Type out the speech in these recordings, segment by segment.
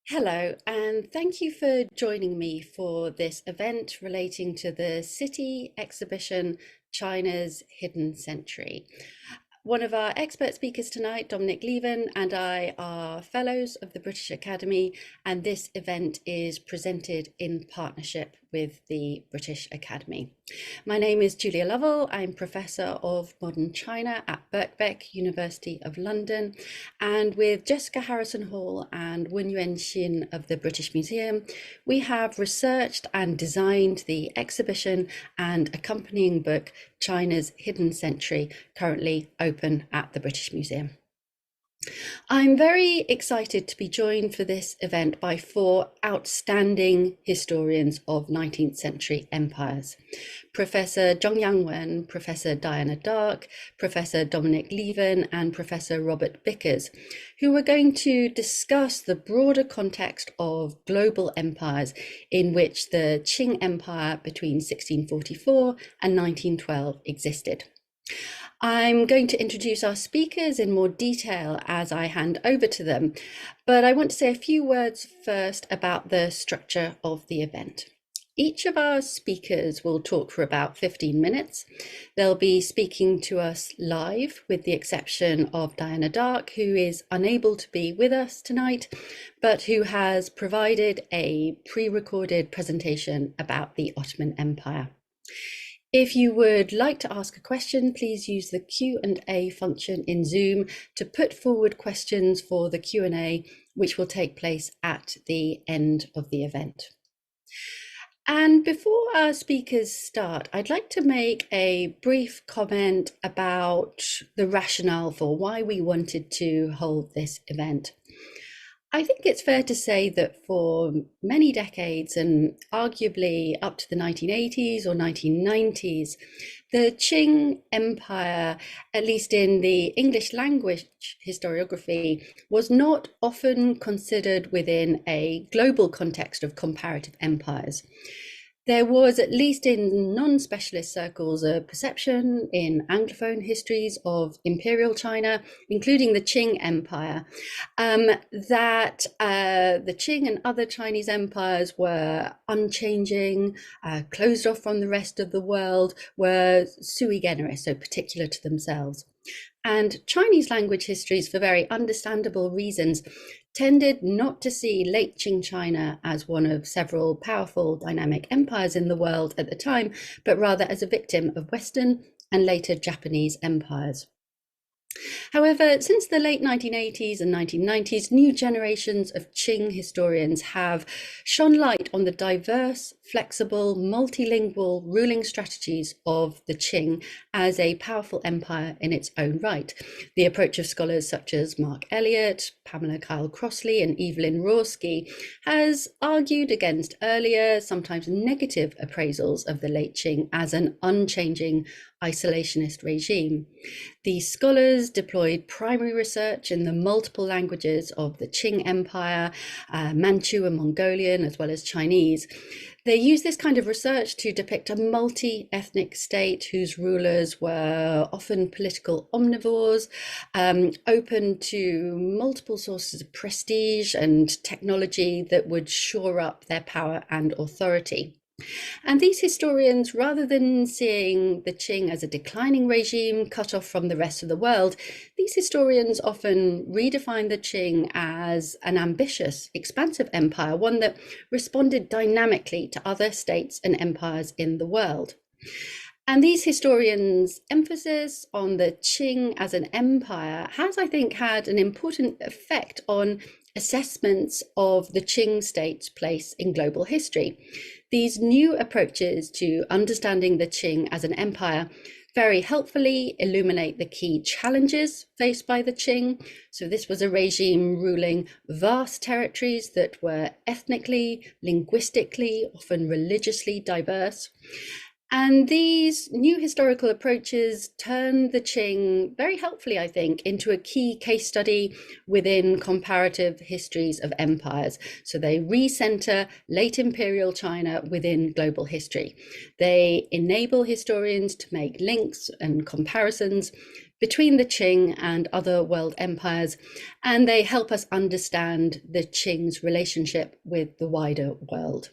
Hello, and thank you for joining me for this event relating to the Citi exhibition, China's Hidden Century. One of our expert speakers tonight, Dominic Lieven, and I are fellows of the British Academy, and this event is presented in partnership with the British Academy. My name is Julia Lovell. I'm Professor of Modern China at Birkbeck, University of London, and with Jessica Harrison Hall and Wen-Yuan Xin of the British Museum, we have researched and designed the exhibition and accompanying book, China's Hidden Century, currently open at the British Museum. I'm very excited to be joined for this event by four outstanding historians of 19th century empires. Professor Zhong Yang-Wen, Professor Diana Darke, Professor Dominic Lieven, and Professor Robert Bickers, who are going to discuss the broader context of global empires in which the Qing Empire between 1644 and 1912 existed. I'm going to introduce our speakers in more detail as I hand over to them, but I want to say a few words first about the structure of the event. Each of our speakers will talk for about 15 minutes. They'll be speaking to us live, with the exception of Diana Darke, who is unable to be with us tonight, but who has provided a pre-recorded presentation about the Ottoman Empire. If you would like to ask a question, please use the Q&A function in Zoom to put forward questions for the Q&A, which will take place at the end of the event. And before our speakers start, I'd like to make a brief comment about the rationale for why we wanted to hold this event. I think it's fair to say that for many decades, and arguably up to the 1980s or 1990s, the Qing Empire, at least in the English language historiography, was not often considered within a global context of comparative empires. There was, at least in non-specialist circles, a perception in Anglophone histories of Imperial China, including the Qing Empire, that the Qing and other Chinese empires were unchanging, closed off from the rest of the world, were sui generis, so particular to themselves. And Chinese language histories, for very understandable reasons, tended not to see late Qing China as one of several powerful dynamic empires in the world at the time, but rather as a victim of Western and later Japanese empires. However, since the late 1980s and 1990s, new generations of Qing historians have shone light on the diverse, flexible, multilingual ruling strategies of the Qing as a powerful empire in its own right. The approach of scholars such as Mark Elliott, Pamela Kyle-Crossley, and Evelyn Rorsky has argued against earlier, sometimes negative appraisals of the late Qing as an unchanging isolationist regime. These scholars deployed primary research in the multiple languages of the Qing Empire, Manchu and Mongolian, as well as Chinese. They used this kind of research to depict a multi-ethnic state whose rulers were often political omnivores, open to multiple sources of prestige and technology that would shore up their power and authority. And these historians, rather than seeing the Qing as a declining regime cut off from the rest of the world, these historians often redefine the Qing as an ambitious, expansive empire, one that responded dynamically to other states and empires in the world. And these historians' emphasis on the Qing as an empire has, I think, had an important effect on assessments of the Qing state's place in global history. These new approaches to understanding the Qing as an empire very helpfully illuminate the key challenges faced by the Qing. So this was a regime ruling vast territories that were ethnically, linguistically, often religiously diverse. And these new historical approaches turned the Qing very helpfully, I think, into a key case study within comparative histories of empires. So they recenter late imperial China within global history. They enable historians to make links and comparisons between the Qing and other world empires, and they help us understand the Qing's relationship with the wider world.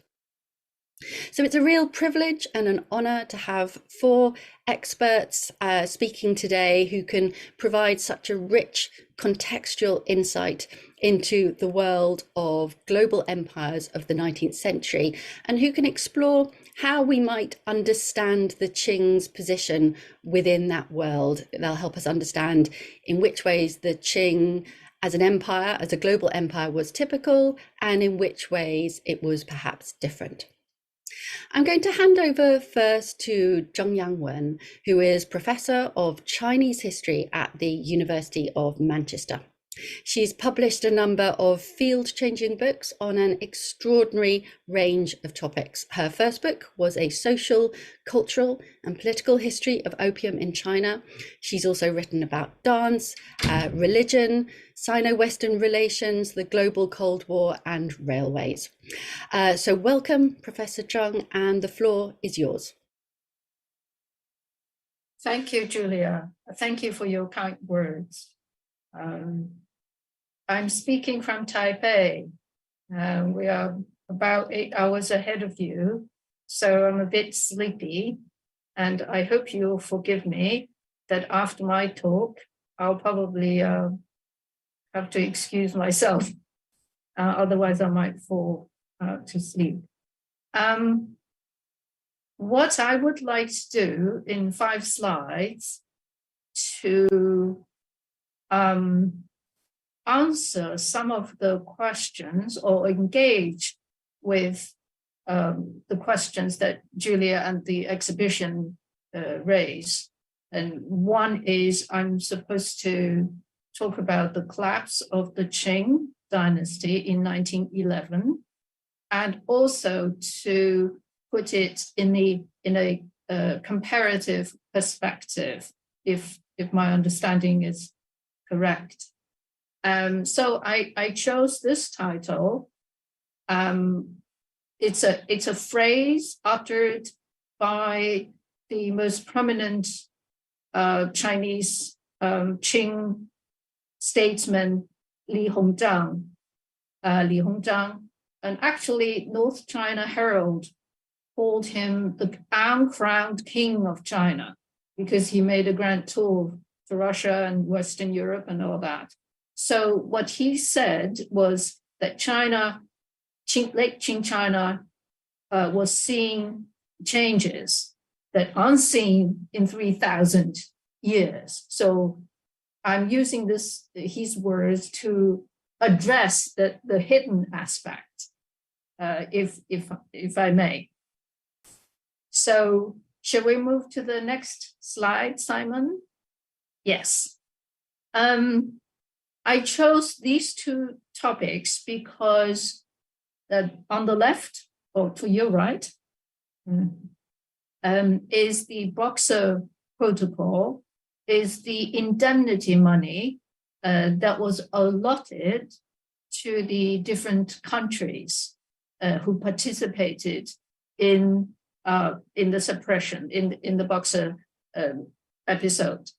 So it's a real privilege and an honour to have four experts speaking today who can provide such a rich contextual insight into the world of global empires of the 19th century, and who can explore how we might understand the Qing's position within that world. They'll help us understand in which ways the Qing as an empire, as a global empire, was typical, and in which ways it was perhaps different. I'm going to hand over first to Prof Yang-Wen, who is Professor of Chinese History at the University of Manchester. She's published a number of field-changing books on an extraordinary range of topics. Her first book was a social, cultural and political history of opium in China. She's also written about dance, religion, Sino-Western relations, the global Cold War and railways. So welcome, Professor Zheng, and the floor is yours. Thank you, Julia. Thank you for your kind words. I'm speaking from Taipei. We are about 8 hours ahead of you, so I'm a bit sleepy, and I hope you'll forgive me that after my talk, I'll probably have to excuse myself. Otherwise, I might fall to sleep. What I would like to do in 5 slides to answer some of the questions or engage with the questions that Julia and the exhibition raise. And one is I'm supposed to talk about the collapse of the Qing dynasty in 1911, and also to put it in a comparative perspective, if my understanding is correct. So I chose this title. It's a phrase uttered by the most prominent Chinese Qing statesman Li Hongzhang. And actually, North China Herald called him the uncrowned king of China because he made a grand tour to Russia and Western Europe and all that. So what he said was that late Qing China was seeing changes that aren't seen in 3,000 years. So I'm using his words to address the hidden aspect, if I may. So shall we move to the next slide, Simon? Yes. I chose these 2 topics because on the left, or to your right, is the Boxer Protocol, is the indemnity money that was allotted to the different countries who participated in the suppression, in the Boxer episode.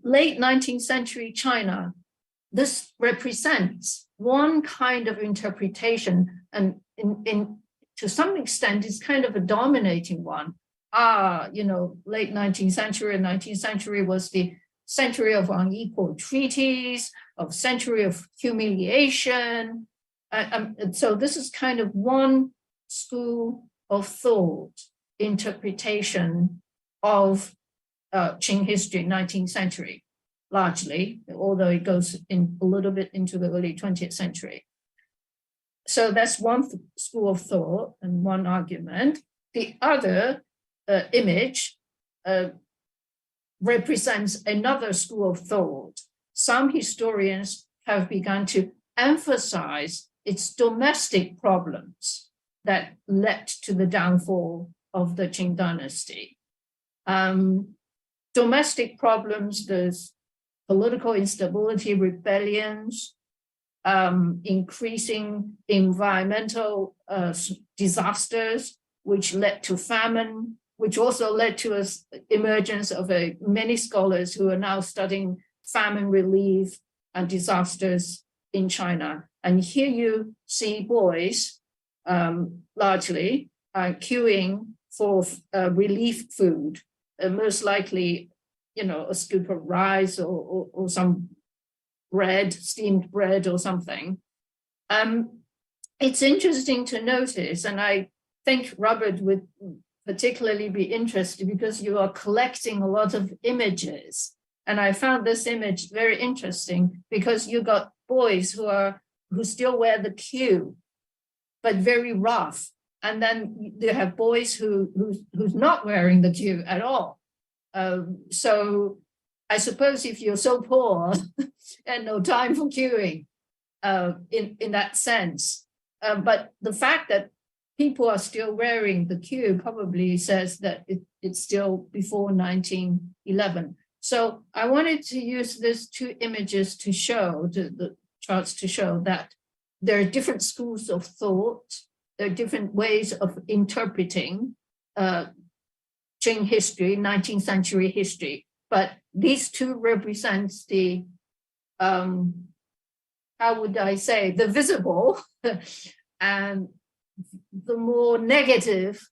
Late 19th century China, this represents one kind of interpretation, and to some extent is kind of a dominating one. Late 19th century and 19th century was the century of unequal treaties, of century of humiliation. So this is kind of one school of thought interpretation of Qing history, 19th century, largely, although it goes in a little bit into the early 20th century. So that's one school of thought and one argument. The other image represents another school of thought. Some historians have begun to emphasize its domestic problems that led to the downfall of the Qing dynasty. Domestic problems, there's political instability, rebellions, increasing environmental disasters, which led to famine, which also led to an emergence of many scholars who are now studying famine relief and disasters in China. And here you see boys, largely, queuing for relief food, most likely, a scoop of rice or some bread, steamed bread or something. It's interesting to notice, and I think Robert would particularly be interested because you are collecting a lot of images. And I found this image very interesting because you got boys who still wear the queue, but very rough. And then you have boys who's not wearing the queue at all. So I suppose if you're so poor and no time for queuing, in that sense. But the fact that people are still wearing the queue probably says that it's still before 1911. So I wanted to use these two images to show, the charts to show that there are different schools of thought, there are different ways of interpreting Qing history, 19th century history. But these two represents the, how would I say, the visible and the more negative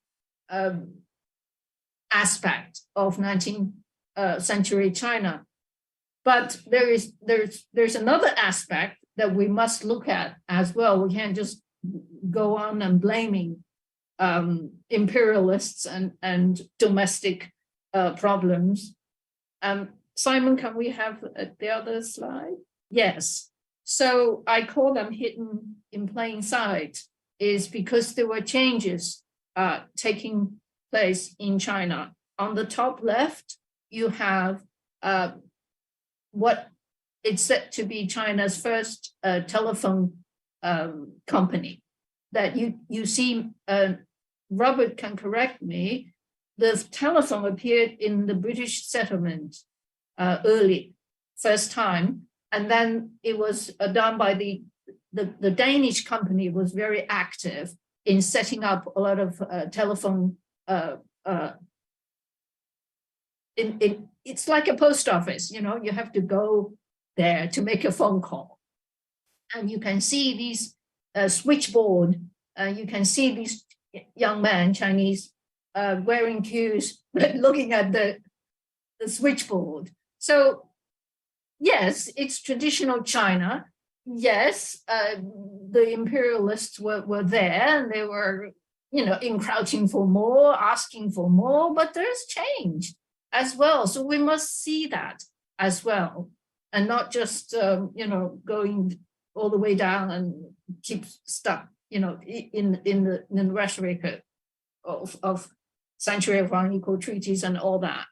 aspect of 19th century China. But there's another aspect that we must look at as well. We can't just go on and blaming imperialists and domestic problems. Simon, can we have the other slide? Yes. So I call them hidden in plain sight, is because there were changes taking place in China. On the top left, you have what it's said to be China's first telephone company. That you see, Robert can correct me, the telephone appeared in the British settlement early, first time, and then it was done by the Danish company was very active in setting up a lot of telephone. It's like a post office, you have to go there to make a phone call. And you can see these switchboard, you can see these young men, Chinese, wearing queues, looking at the switchboard. So yes, it's traditional China. Yes, the imperialists were there and they were, encroaching for more, asking for more, but there's change as well. So we must see that as well, and not just, going all the way down and keep stuck, in the rhetoric of century of unequal treaties and all that.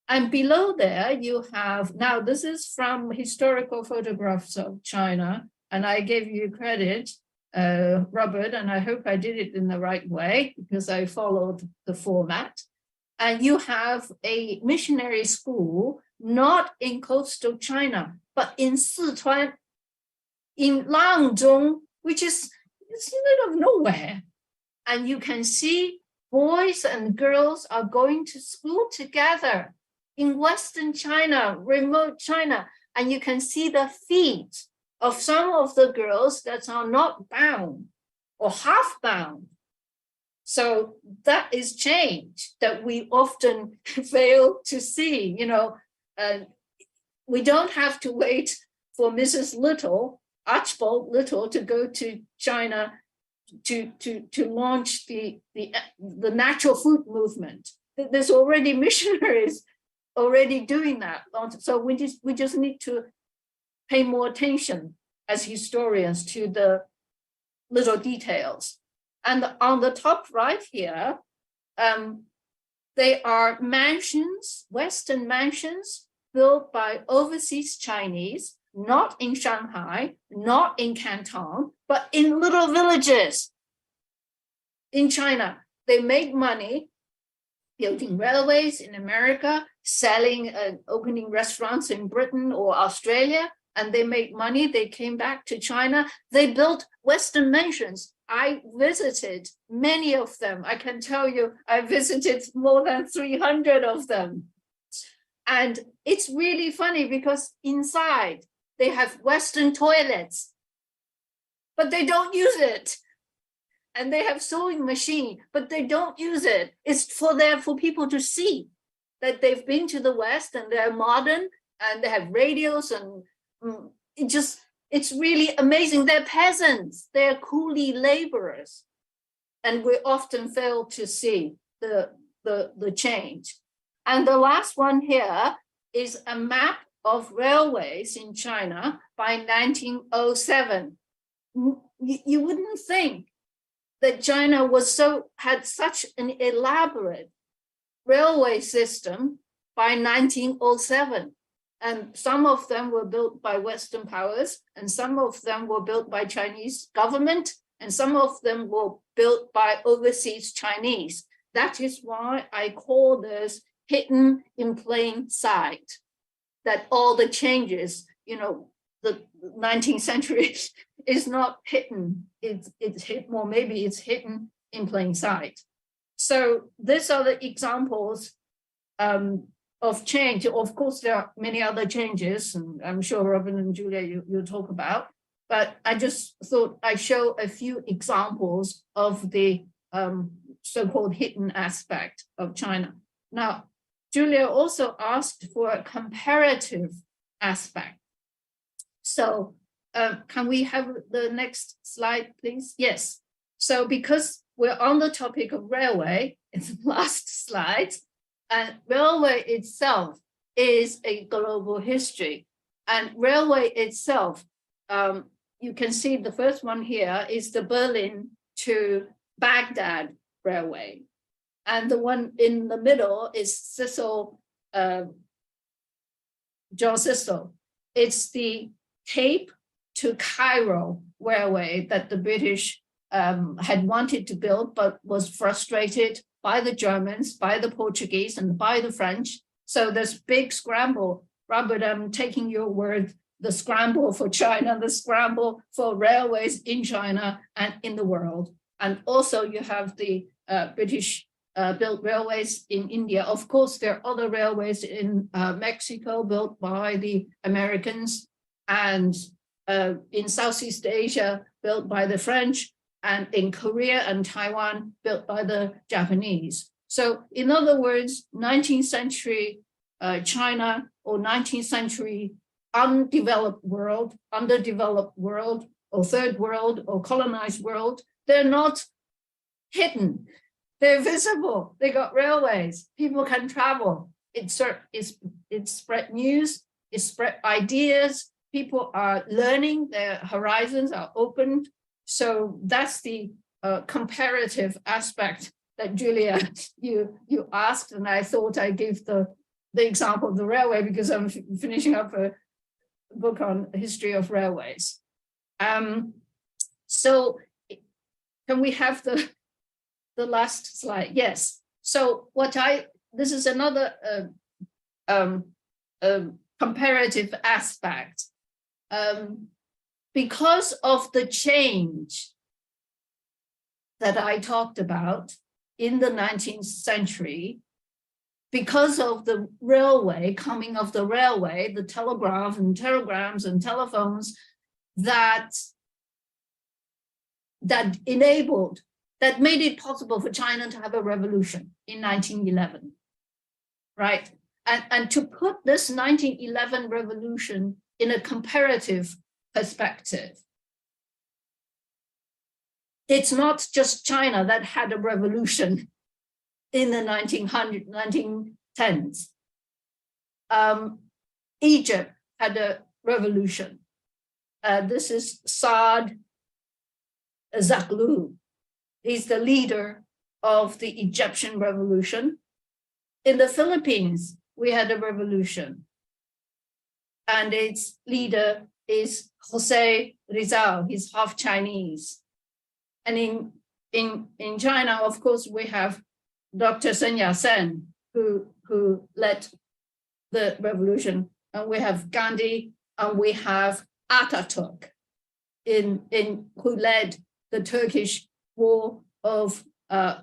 And below there, you have, now this is from historical photographs of China, and I gave you credit, Robert, and I hope I did it in the right way because I followed the format. And you have a missionary school, not in coastal China, but in Sichuan, in Langzhong, which is it's in the middle of nowhere. And you can see boys and girls are going to school together in Western China, remote China, and you can see the feet of some of the girls that are not bound or half bound. So that is change that we often fail to see. We don't have to wait for Mrs. Little, Archibald Little, to go to China to launch the natural food movement. There's already missionaries already doing that. So we just need to pay more attention as historians to the little details. And on the top right here, they are mansions, Western mansions built by overseas Chinese, not in Shanghai, not in Canton, but in little villages in China. They make money building railways in America, selling, opening restaurants in Britain or Australia, and they made money. They came back to China. They built Western mansions. I visited many of them. I can tell you, I visited more than 300 of them. And it's really funny because inside they have Western toilets, but they don't use it. And they have sewing machine, but they don't use it. It's for people to see that they've been to the West and they're modern and they have radios, and it's really amazing. They're peasants, they're coolie laborers. And we often fail to see the change. And the last one here is a map of railways in China by 1907. You wouldn't think that China had such an elaborate railway system by 1907. And some of them were built by Western powers, and some of them were built by Chinese government, and some of them were built by overseas Chinese. That is why I call this hidden in plain sight, that all the changes, the 19th century is not hidden, it's hidden, or maybe it's hidden in plain sight. So these are the examples of change. Of course, there are many other changes, and I'm sure Robert and Julia, you'll talk about, but I just thought I'd show a few examples of the so-called hidden aspect of China. Now, Julia also asked for a comparative aspect. So can we have the next slide, please? Yes. So because we're on the topic of railway, it's the last slide, and railway itself is a global history. And railway itself, you can see the first one here is the Berlin to Baghdad railway. And the one in the middle is John Cecil. It's the Cape to Cairo railway that the British had wanted to build, but was frustrated by the Germans, by the Portuguese, and by the French. So this big scramble. Robert, I'm taking your word, the scramble for China, the scramble for railways in China and in the world. And also you have the British built railways in India. Of course, there are other railways in Mexico built by the Americans, and in Southeast Asia built by the French, and in Korea and Taiwan built by the Japanese. So in other words, 19th century China, or 19th century undeveloped world, underdeveloped world, or third world, or colonized world, they're not hidden. They're visible. They got railways. People can travel. It spread news. It spread ideas. People are learning. Their horizons are opened. So that's the comparative aspect that Julia you asked, and I thought I'd give the example of the railway because I'm finishing up a book on history of railways. So can we have the last slide? Yes. So this is another comparative aspect. Because of the change that I talked about in the 19th century, because of the railway, coming of the railway, the telegraph and telegrams and telephones that made it possible for China to have a revolution in 1911, right? And to put this 1911 revolution in a comparative perspective, it's not just China that had a revolution in the 1910s. Egypt had a revolution. This is Saad Zaghloul. He's the leader of the Egyptian revolution. In the Philippines, we had a revolution, and its leader is Jose Rizal. He's half Chinese. And in China, of course, we have Dr. Sun Yat-sen, who led the revolution. And we have Gandhi and we have Ataturk who led the Turkish War of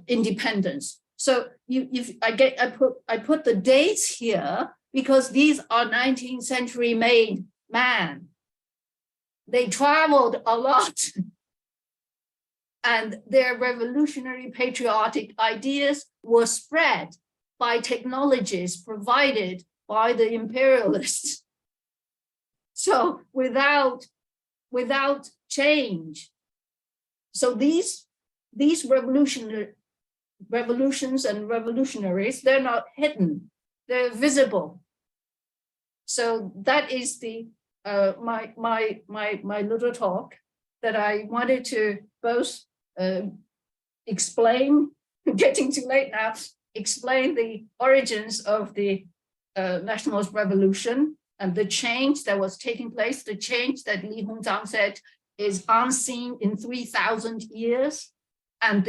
Independence. So I put the dates here because these are 19th century made men. They traveled a lot, and their revolutionary patriotic ideas were spread by technologies provided by the imperialists. So without change, so these revolutions and revolutionaries, they're not hidden, they're visible. So that is the my little talk that I wanted to both explain, getting too late now, explain the origins of the nationalist revolution and the change that was taking place, the change that Li Hongzhang said is unseen in 3,000 years, and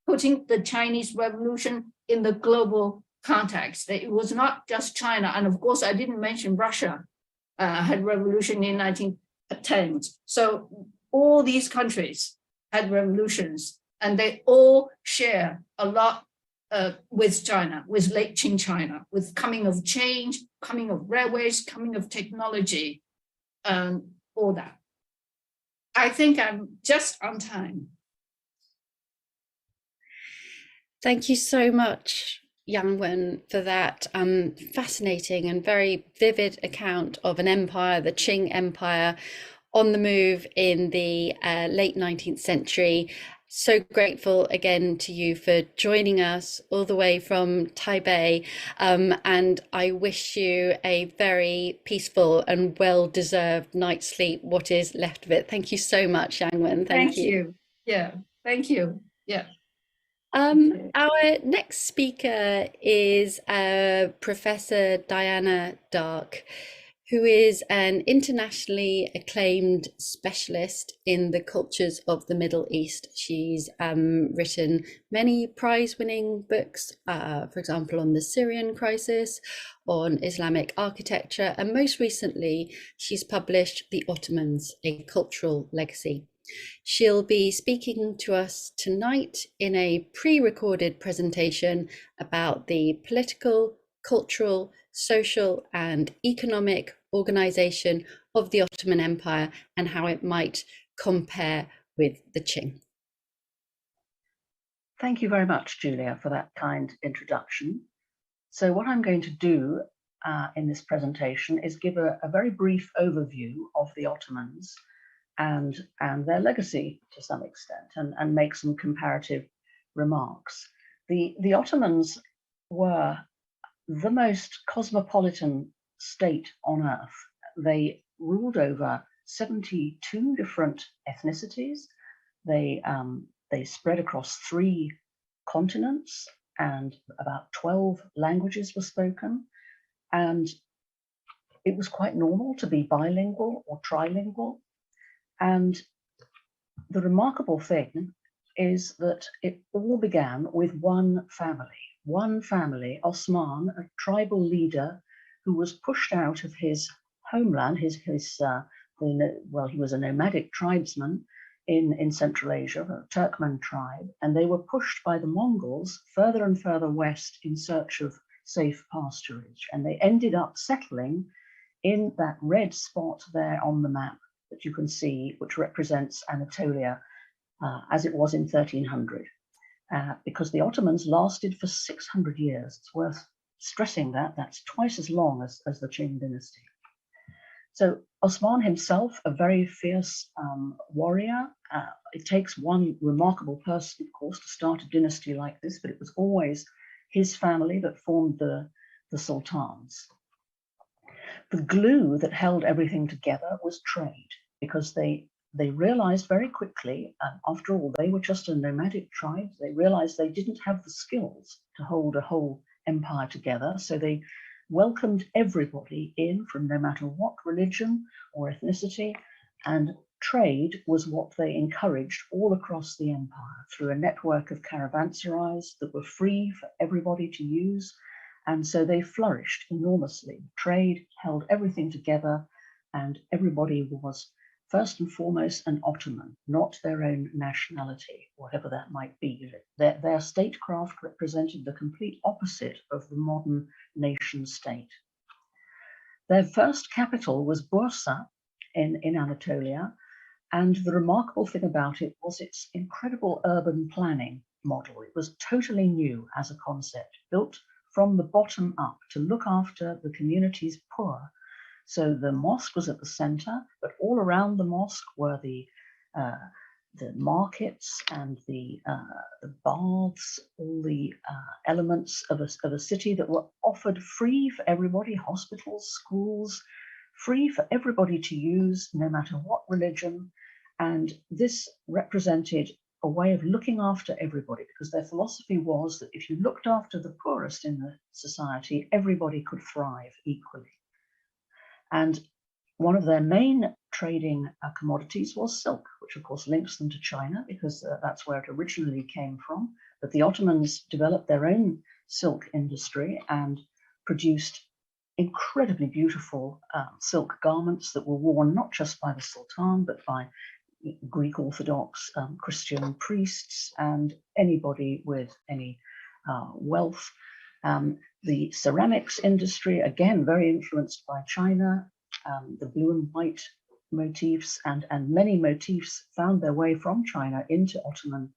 putting the Chinese revolution in the global context. It was not just China, and of course I didn't mention Russia had revolution in 1910s. So all these countries had revolutions, and they all share a lot with China, with late Qing China, with coming of change, coming of railways, coming of technology, all that. I think I'm just on time. Thank you so much, Yang-Wen, for that fascinating and very vivid account of an empire, the Qing Empire, on the move in the late 19th century. So grateful again to you for joining us all the way from Taipei, and I wish you a very peaceful and well-deserved night's sleep, what is left of it. Thank you so much, Yang-Wen. Thank you. Yeah, thank you. Yeah. Our next speaker is Professor Diana Darke, who is an internationally acclaimed specialist in the cultures of the Middle East. She's written many prize-winning books, for example, on the Syrian crisis, on Islamic architecture, and most recently, she's published The Ottomans, A Cultural Legacy. She'll be speaking to us tonight in a pre-recorded presentation about the political, cultural, social, and economic organization of the Ottoman Empire and how it might compare with the Qing. Thank you very much, Julia, for that kind introduction. So what I'm going to do in this presentation is give a very brief overview of the Ottomans and their legacy to some extent, and make some comparative remarks. The Ottomans were the most cosmopolitan state on earth. They ruled over 72 different ethnicities. They spread across 3 continents, and about 12 languages were spoken. And it was quite normal to be bilingual or trilingual. And the remarkable thing is that it all began with one family, Osman, a tribal leader who was pushed out of his homeland, he was a nomadic tribesman in Central Asia, a Turkmen tribe, and they were pushed by the Mongols further and further west in search of safe pasturage. And they ended up settling in that red spot there on the map that you can see, which represents Anatolia as it was in 1300, because the Ottomans lasted for 600 years. It's worth stressing that. That's twice as long as the Qing dynasty. So Osman himself, a very fierce warrior. It takes one remarkable person, of course, to start a dynasty like this, but it was always his family that formed the sultans. The glue that held everything together was trade, because they realized very quickly, after all, they were just a nomadic tribe. They realized they didn't have the skills to hold a whole empire together. So they welcomed everybody in from no matter what religion or ethnicity, and trade was what they encouraged all across the empire through a network of caravanserais that were free for everybody to use. And so they flourished enormously. Trade held everything together. and everybody was first and foremost an Ottoman, not their own nationality, whatever that might be. Their statecraft represented the complete opposite of the modern nation state. Their first capital was Bursa in Anatolia, and the remarkable thing about it was its incredible urban planning model. It was totally new as a concept, built from the bottom up to look after the community's poor. So the mosque was at the center, but all around the mosque were the markets and the baths, all the elements of a city that were offered free for everybody, hospitals, schools, free for everybody to use, no matter what religion. And this represented a way of looking after everybody, because their philosophy was that if you looked after the poorest in the society, everybody could thrive equally. And one of their main trading commodities was silk, which of course links them to China, because that's where it originally came from. But the Ottomans developed their own silk industry and produced incredibly beautiful silk garments that were worn not just by the Sultan, but by Greek Orthodox Christian priests and anybody with any wealth. The ceramics industry, again, very influenced by China. The blue and white motifs and many motifs found their way from China into Ottoman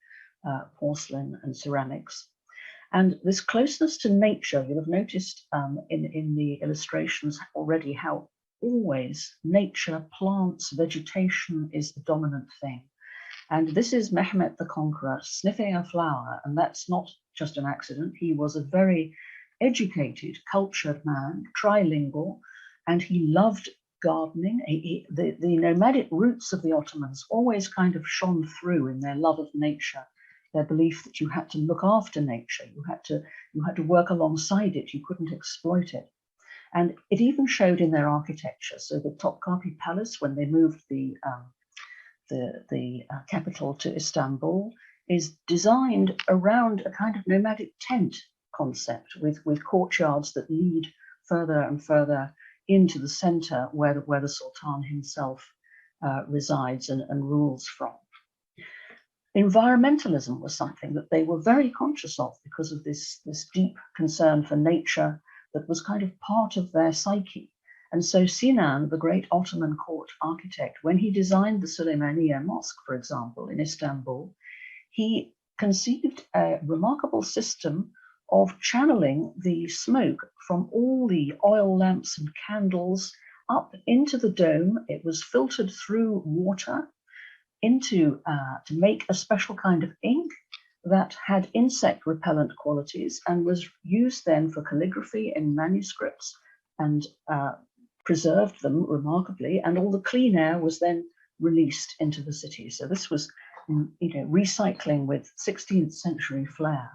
porcelain and ceramics. And this closeness to nature, you'll have noticed in the illustrations already how always nature, plants, vegetation is the dominant thing. And this is Mehmet the Conqueror sniffing a flower, and that's not just an accident. He was a very educated, cultured man, trilingual, and he loved gardening. The nomadic roots of the Ottomans always kind of shone through in their love of nature, their belief that you had to look after nature, you had to work alongside it, you couldn't exploit it. And it even showed in their architecture. So the Topkapi Palace, when they moved the capital to Istanbul, is designed around a kind of nomadic tent concept with courtyards that lead further and further into the center where the Sultan himself resides and rules from. Environmentalism was something that they were very conscious of because of this deep concern for nature that was kind of part of their psyche. And so Sinan, the great Ottoman court architect, when he designed the Süleymaniye Mosque, for example, in Istanbul, he conceived a remarkable system of channeling the smoke from all the oil lamps and candles up into the dome. It was filtered through water into to make a special kind of ink that had insect repellent qualities and was used then for calligraphy in manuscripts and preserved them remarkably, and all the clean air was then released into the city. So this was, recycling with 16th century flair.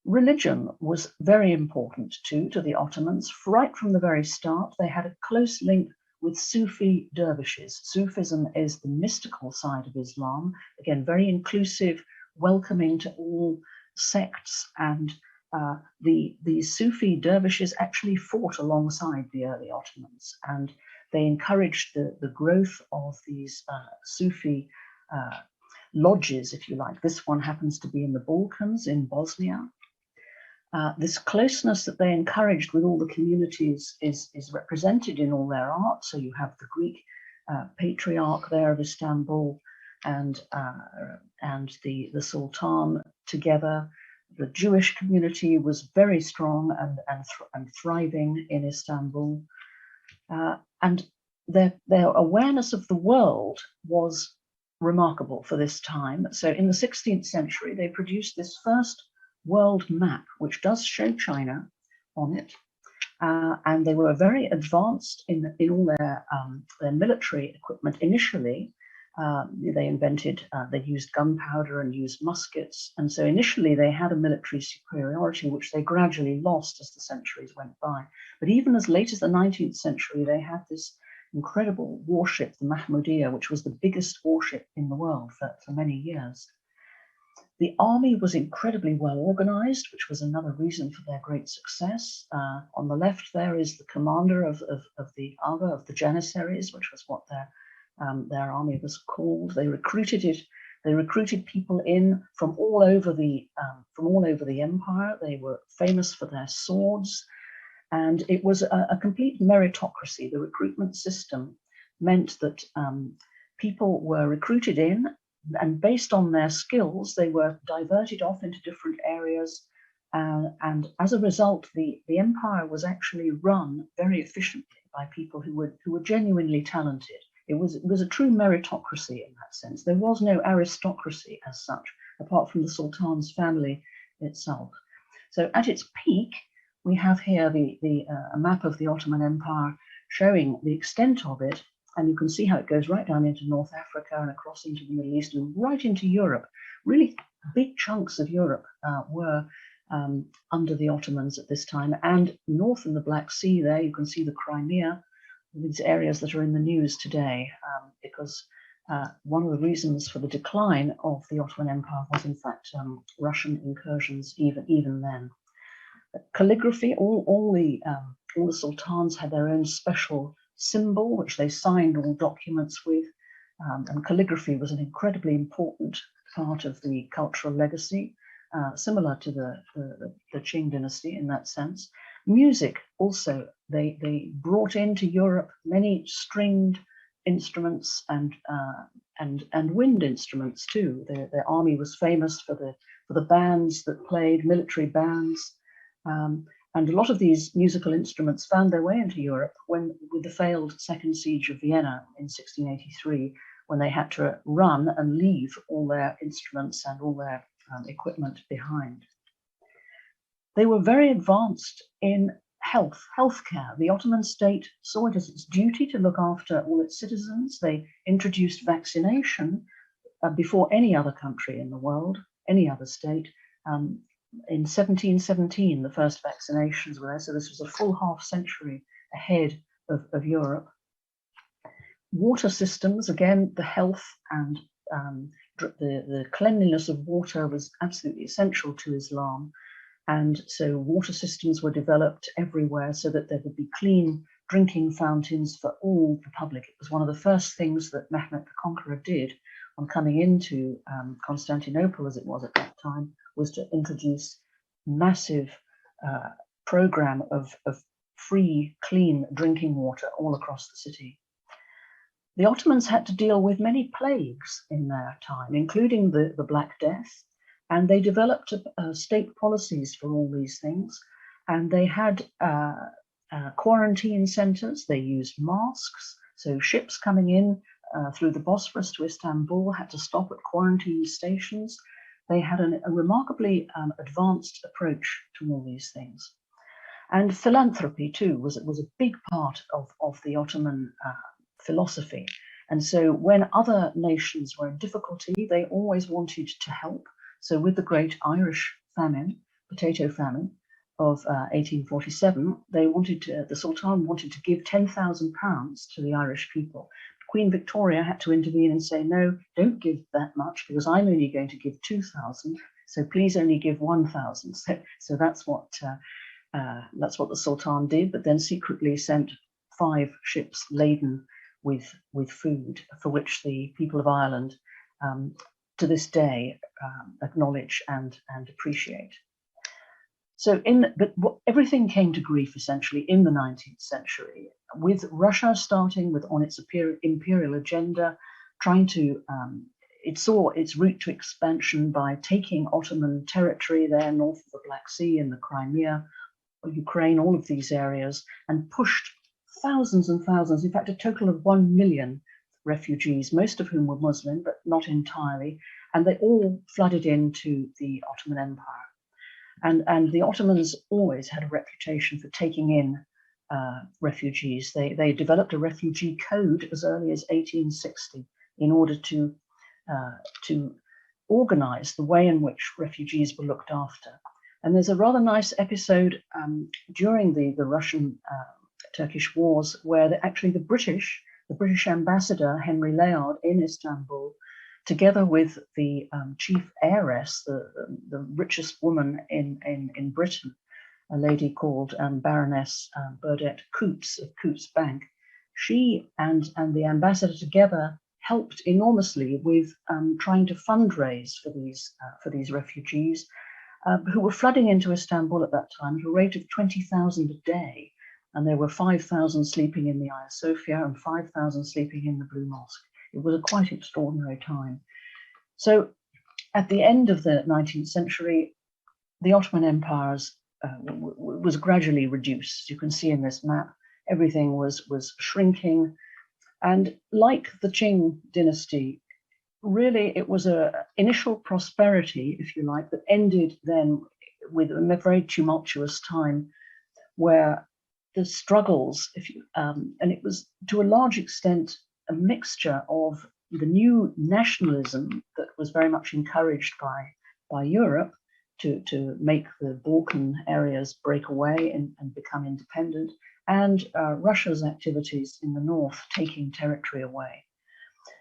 Religion was very important too to the Ottomans. Right from the very start, they had a close link with Sufi dervishes. Sufism is the mystical side of Islam, again, very inclusive, welcoming to all sects, and the Sufi dervishes actually fought alongside the early Ottomans, and they encouraged the growth of these Sufi lodges, if you like. This one happens to be in the Balkans, in Bosnia. This closeness that they encouraged with all the communities is represented in all their art. So you have the Greek patriarch there of Istanbul and the Sultan together. The Jewish community was very strong and thriving in Istanbul. And their awareness of the world was remarkable for this time. So in the 16th century, they produced this first world map, which does show China on it. And they were very advanced in all their military equipment initially. They used gunpowder and used muskets. And so initially they had a military superiority, which they gradually lost as the centuries went by. But even as late as the 19th century, they had this incredible warship, the Mahmudiyya, which was the biggest warship in the world for many years. The army was incredibly well organized, which was another reason for their great success. On the left there is the commander of the Janissaries, which was what their army was called. They recruited people in from all over the empire. They were famous for their swords, and it was a complete meritocracy. The recruitment system meant that people were recruited in, and based on their skills, they were diverted off into different areas. And as a result, the empire was actually run very efficiently by people who were genuinely talented. It was a true meritocracy in that sense. There was no aristocracy as such, apart from the Sultan's family itself. So at its peak, we have here a map of the Ottoman Empire showing the extent of it. And you can see how it goes right down into North Africa and across into the Middle East and right into Europe. Really big chunks of Europe were under the Ottomans at this time. And north in the Black Sea there, you can see the Crimea, these areas that are in the news today, because one of the reasons for the decline of the Ottoman Empire was, in fact, Russian incursions even then. Calligraphy, all the sultans had their own special symbol, which they signed all documents with, and calligraphy was an incredibly important part of the cultural legacy, similar to the Qing dynasty in that sense. Music also, they brought into Europe many stringed instruments and wind instruments too. Their army was famous for the bands that played, military bands. And a lot of these musical instruments found their way into Europe with the failed Second Siege of Vienna in 1683, when they had to run and leave all their instruments and all their equipment behind. They were very advanced in healthcare. The Ottoman state saw it as its duty to look after all its citizens. They introduced vaccination before any other country in the world, any other state. In 1717, the first vaccinations were there, so this was a full half century ahead of Europe. Water systems, again, the health and the cleanliness of water was absolutely essential to Islam. And so water systems were developed everywhere so that there would be clean drinking fountains for all the public. It was one of the first things that Mehmet the Conqueror did on coming into Constantinople, as it was at that time, was to introduce massive program of free, clean drinking water all across the city. The Ottomans had to deal with many plagues in their time, including the Black Death, and they developed state policies for all these things. And they had quarantine centers. They used masks. So ships coming in through the Bosphorus to Istanbul had to stop at quarantine stations. They had a remarkably advanced approach to all these things. And philanthropy, too, was a big part of the Ottoman philosophy. And so when other nations were in difficulty, they always wanted to help. So with the great Irish famine, potato famine of 1847, the Sultan wanted to give £10,000 to the Irish people. Queen Victoria had to intervene and say, no, don't give that much because I'm only going to give 2,000. So please only give 1,000. So that's what the Sultan did, but then secretly sent 5 ships laden with food, for which the people of Ireland to this day acknowledge and appreciate. So everything came to grief essentially in the 19th century, with Russia starting on its imperial agenda, trying to, it saw its route to expansion by taking Ottoman territory there north of the Black Sea and the Crimea, Ukraine, all of these areas, and pushed thousands and thousands, in fact, a total of 1 million refugees, most of whom were Muslim, but not entirely, and they all flooded into the Ottoman Empire. And the Ottomans always had a reputation for taking in refugees. They developed a refugee code as early as 1860 in order to organize the way in which refugees were looked after. And there's a rather nice episode during the Russian-Turkish wars where actually the British ambassador, Henry Layard, in Istanbul, together with the chief heiress, the richest woman in Britain, a lady called Baroness Burdett Coutts of Coutts Bank. She and the ambassador together helped enormously with trying to fundraise for these refugees who were flooding into Istanbul at that time at a rate of 20,000 a day. And there were 5,000 sleeping in the Hagia Sophia and 5,000 sleeping in the Blue Mosque. It was a quite extraordinary time. So at the end of the 19th century, the Ottoman Empire was gradually reduced. You can see in this map, everything was shrinking. And like the Qing dynasty, really it was an initial prosperity, if you like, that ended then with a very tumultuous time where the struggles, and it was to a large extent a mixture of the new nationalism that was very much encouraged by Europe to make the Balkan areas break away and become independent, and Russia's activities in the north taking territory away.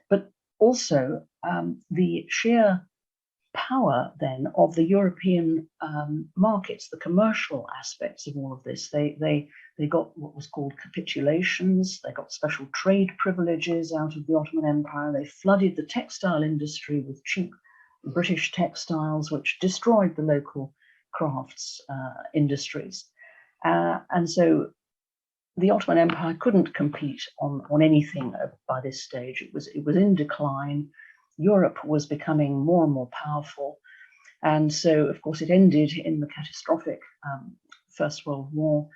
But also the sheer power then of the European markets, the commercial aspects of all of this. They got what was called capitulations, they got special trade privileges out of the Ottoman Empire, they flooded the textile industry with cheap British textiles, which destroyed the local crafts industries. And so the Ottoman Empire couldn't compete on anything by this stage. It was in decline. Europe was becoming more and more powerful. And so, of course, it ended in the catastrophic First World War.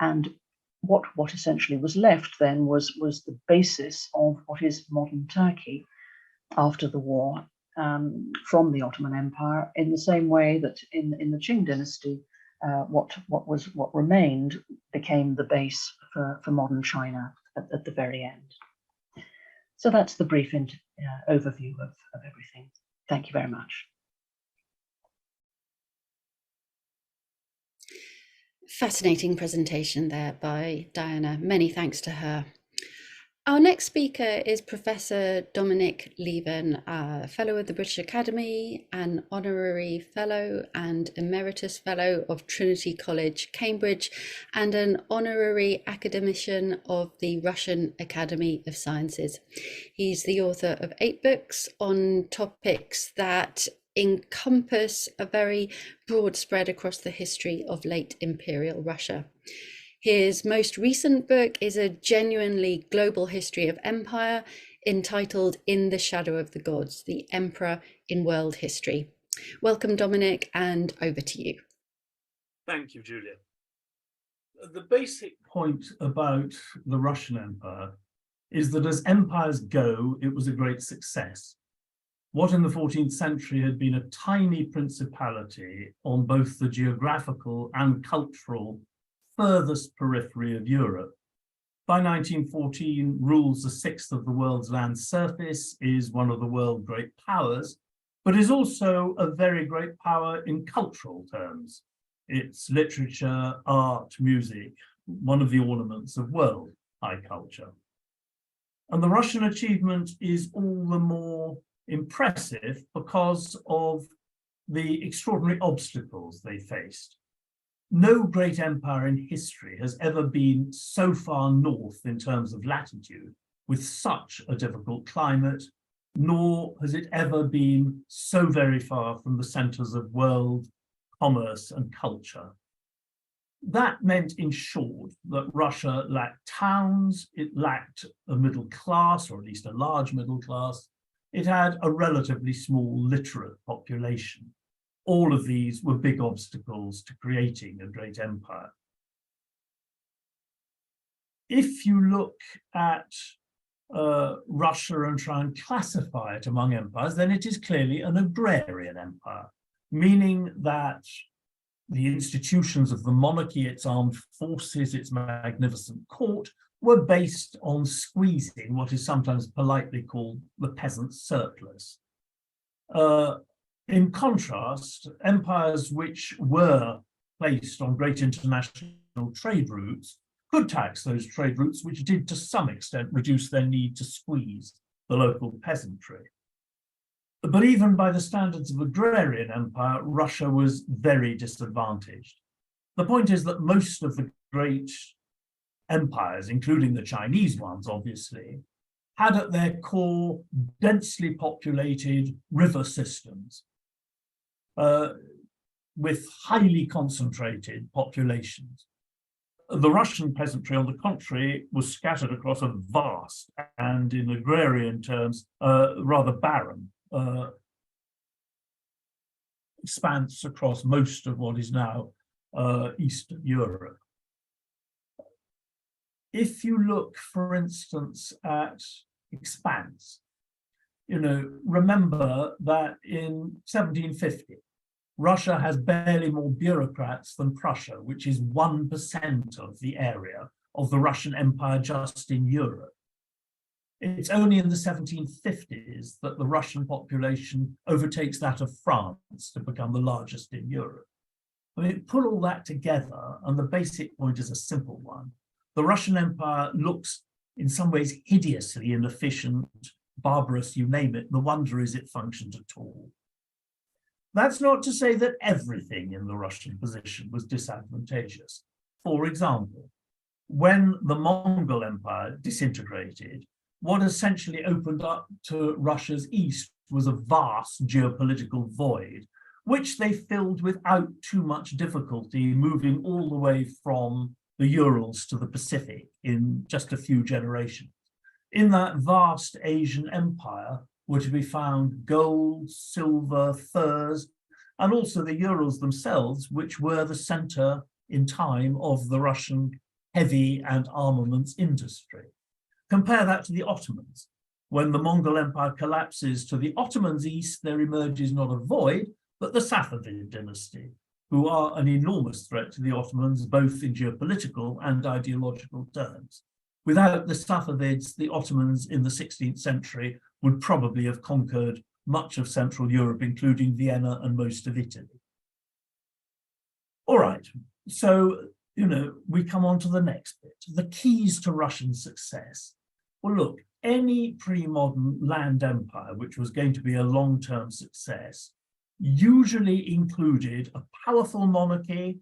And what essentially was left then was the basis of what is modern Turkey after the war from the Ottoman Empire, in the same way that in the Qing dynasty, what remained became the base for modern China at the very end. So that's the brief overview of everything. Thank you very much. Fascinating presentation there by Diana. Many thanks to her. Our next speaker is Professor Dominic Lieven, Fellow of the British Academy, an Honorary Fellow and Emeritus Fellow of Trinity College, Cambridge, and an Honorary Academician of the Russian Academy of Sciences. He's the author of 8 books on topics that encompass a very broad spread across the history of late Imperial Russia. His most recent book is a genuinely global history of empire entitled In the Shadow of the Gods, The Emperor in World History. Welcome, Dominic, and over to you. Thank you, Julia. The basic point about the Russian Empire is that as empires go, it was a great success. What in the 14th century had been a tiny principality on both the geographical and cultural furthest periphery of Europe, by 1914 rules a sixth of the world's land surface, is one of the world's great powers, but is also a very great power in cultural terms. It's literature, art, music, one of the ornaments of world high culture. And the Russian achievement is all the more impressive because of the extraordinary obstacles they faced. No great empire in history has ever been so far north in terms of latitude with such a difficult climate, nor has it ever been so very far from the centers of world commerce and culture. That meant, in short, that Russia lacked towns, it lacked a middle class, or at least a large middle class. It had a relatively small literate population. All of these were big obstacles to creating a great empire. If you look at Russia and try and classify it among empires, then it is clearly an agrarian empire, meaning that the institutions of the monarchy, its armed forces, its magnificent court, were based on squeezing what is sometimes politely called the peasant surplus. In contrast, empires which were placed on great international trade routes could tax those trade routes, which did to some extent reduce their need to squeeze the local peasantry. But even by the standards of agrarian empire, Russia was very disadvantaged. The point is that most of the great empires, including the Chinese ones, obviously, had at their core densely populated river systems with highly concentrated populations. The Russian peasantry, on the contrary, was scattered across a vast and, in agrarian terms, rather barren expanse across most of what is now Eastern Europe. If you look, for instance, at expanse, remember that in 1750, Russia has barely more bureaucrats than Prussia, which is 1% of the area of the Russian Empire just in Europe. It's only in the 1750s that the Russian population overtakes that of France to become the largest in Europe. I mean, put all that together, and the basic point is a simple one. The Russian Empire looks in some ways hideously inefficient, barbarous, you name it. The wonder is it functioned at all. That's not to say that everything in the Russian position was disadvantageous. For example, when the Mongol Empire disintegrated, what essentially opened up to Russia's east was a vast geopolitical void, which they filled without too much difficulty, moving all the way from the Urals to the Pacific in just a few generations. In that vast Asian empire were to be found gold, silver, furs, and also the Urals themselves, which were the center in time of the Russian heavy and armaments industry. Compare that to the Ottomans. When the Mongol Empire collapses, to the Ottomans' east, there emerges not a void, but the Safavid dynasty, who are an enormous threat to the Ottomans, both in geopolitical and ideological terms. Without the Safavids, the Ottomans in the 16th century would probably have conquered much of Central Europe, including Vienna and most of Italy. All right, so, we come on to the next bit, the keys to Russian success. Well, look, any pre-modern land empire, which was going to be a long-term success, usually included a powerful monarchy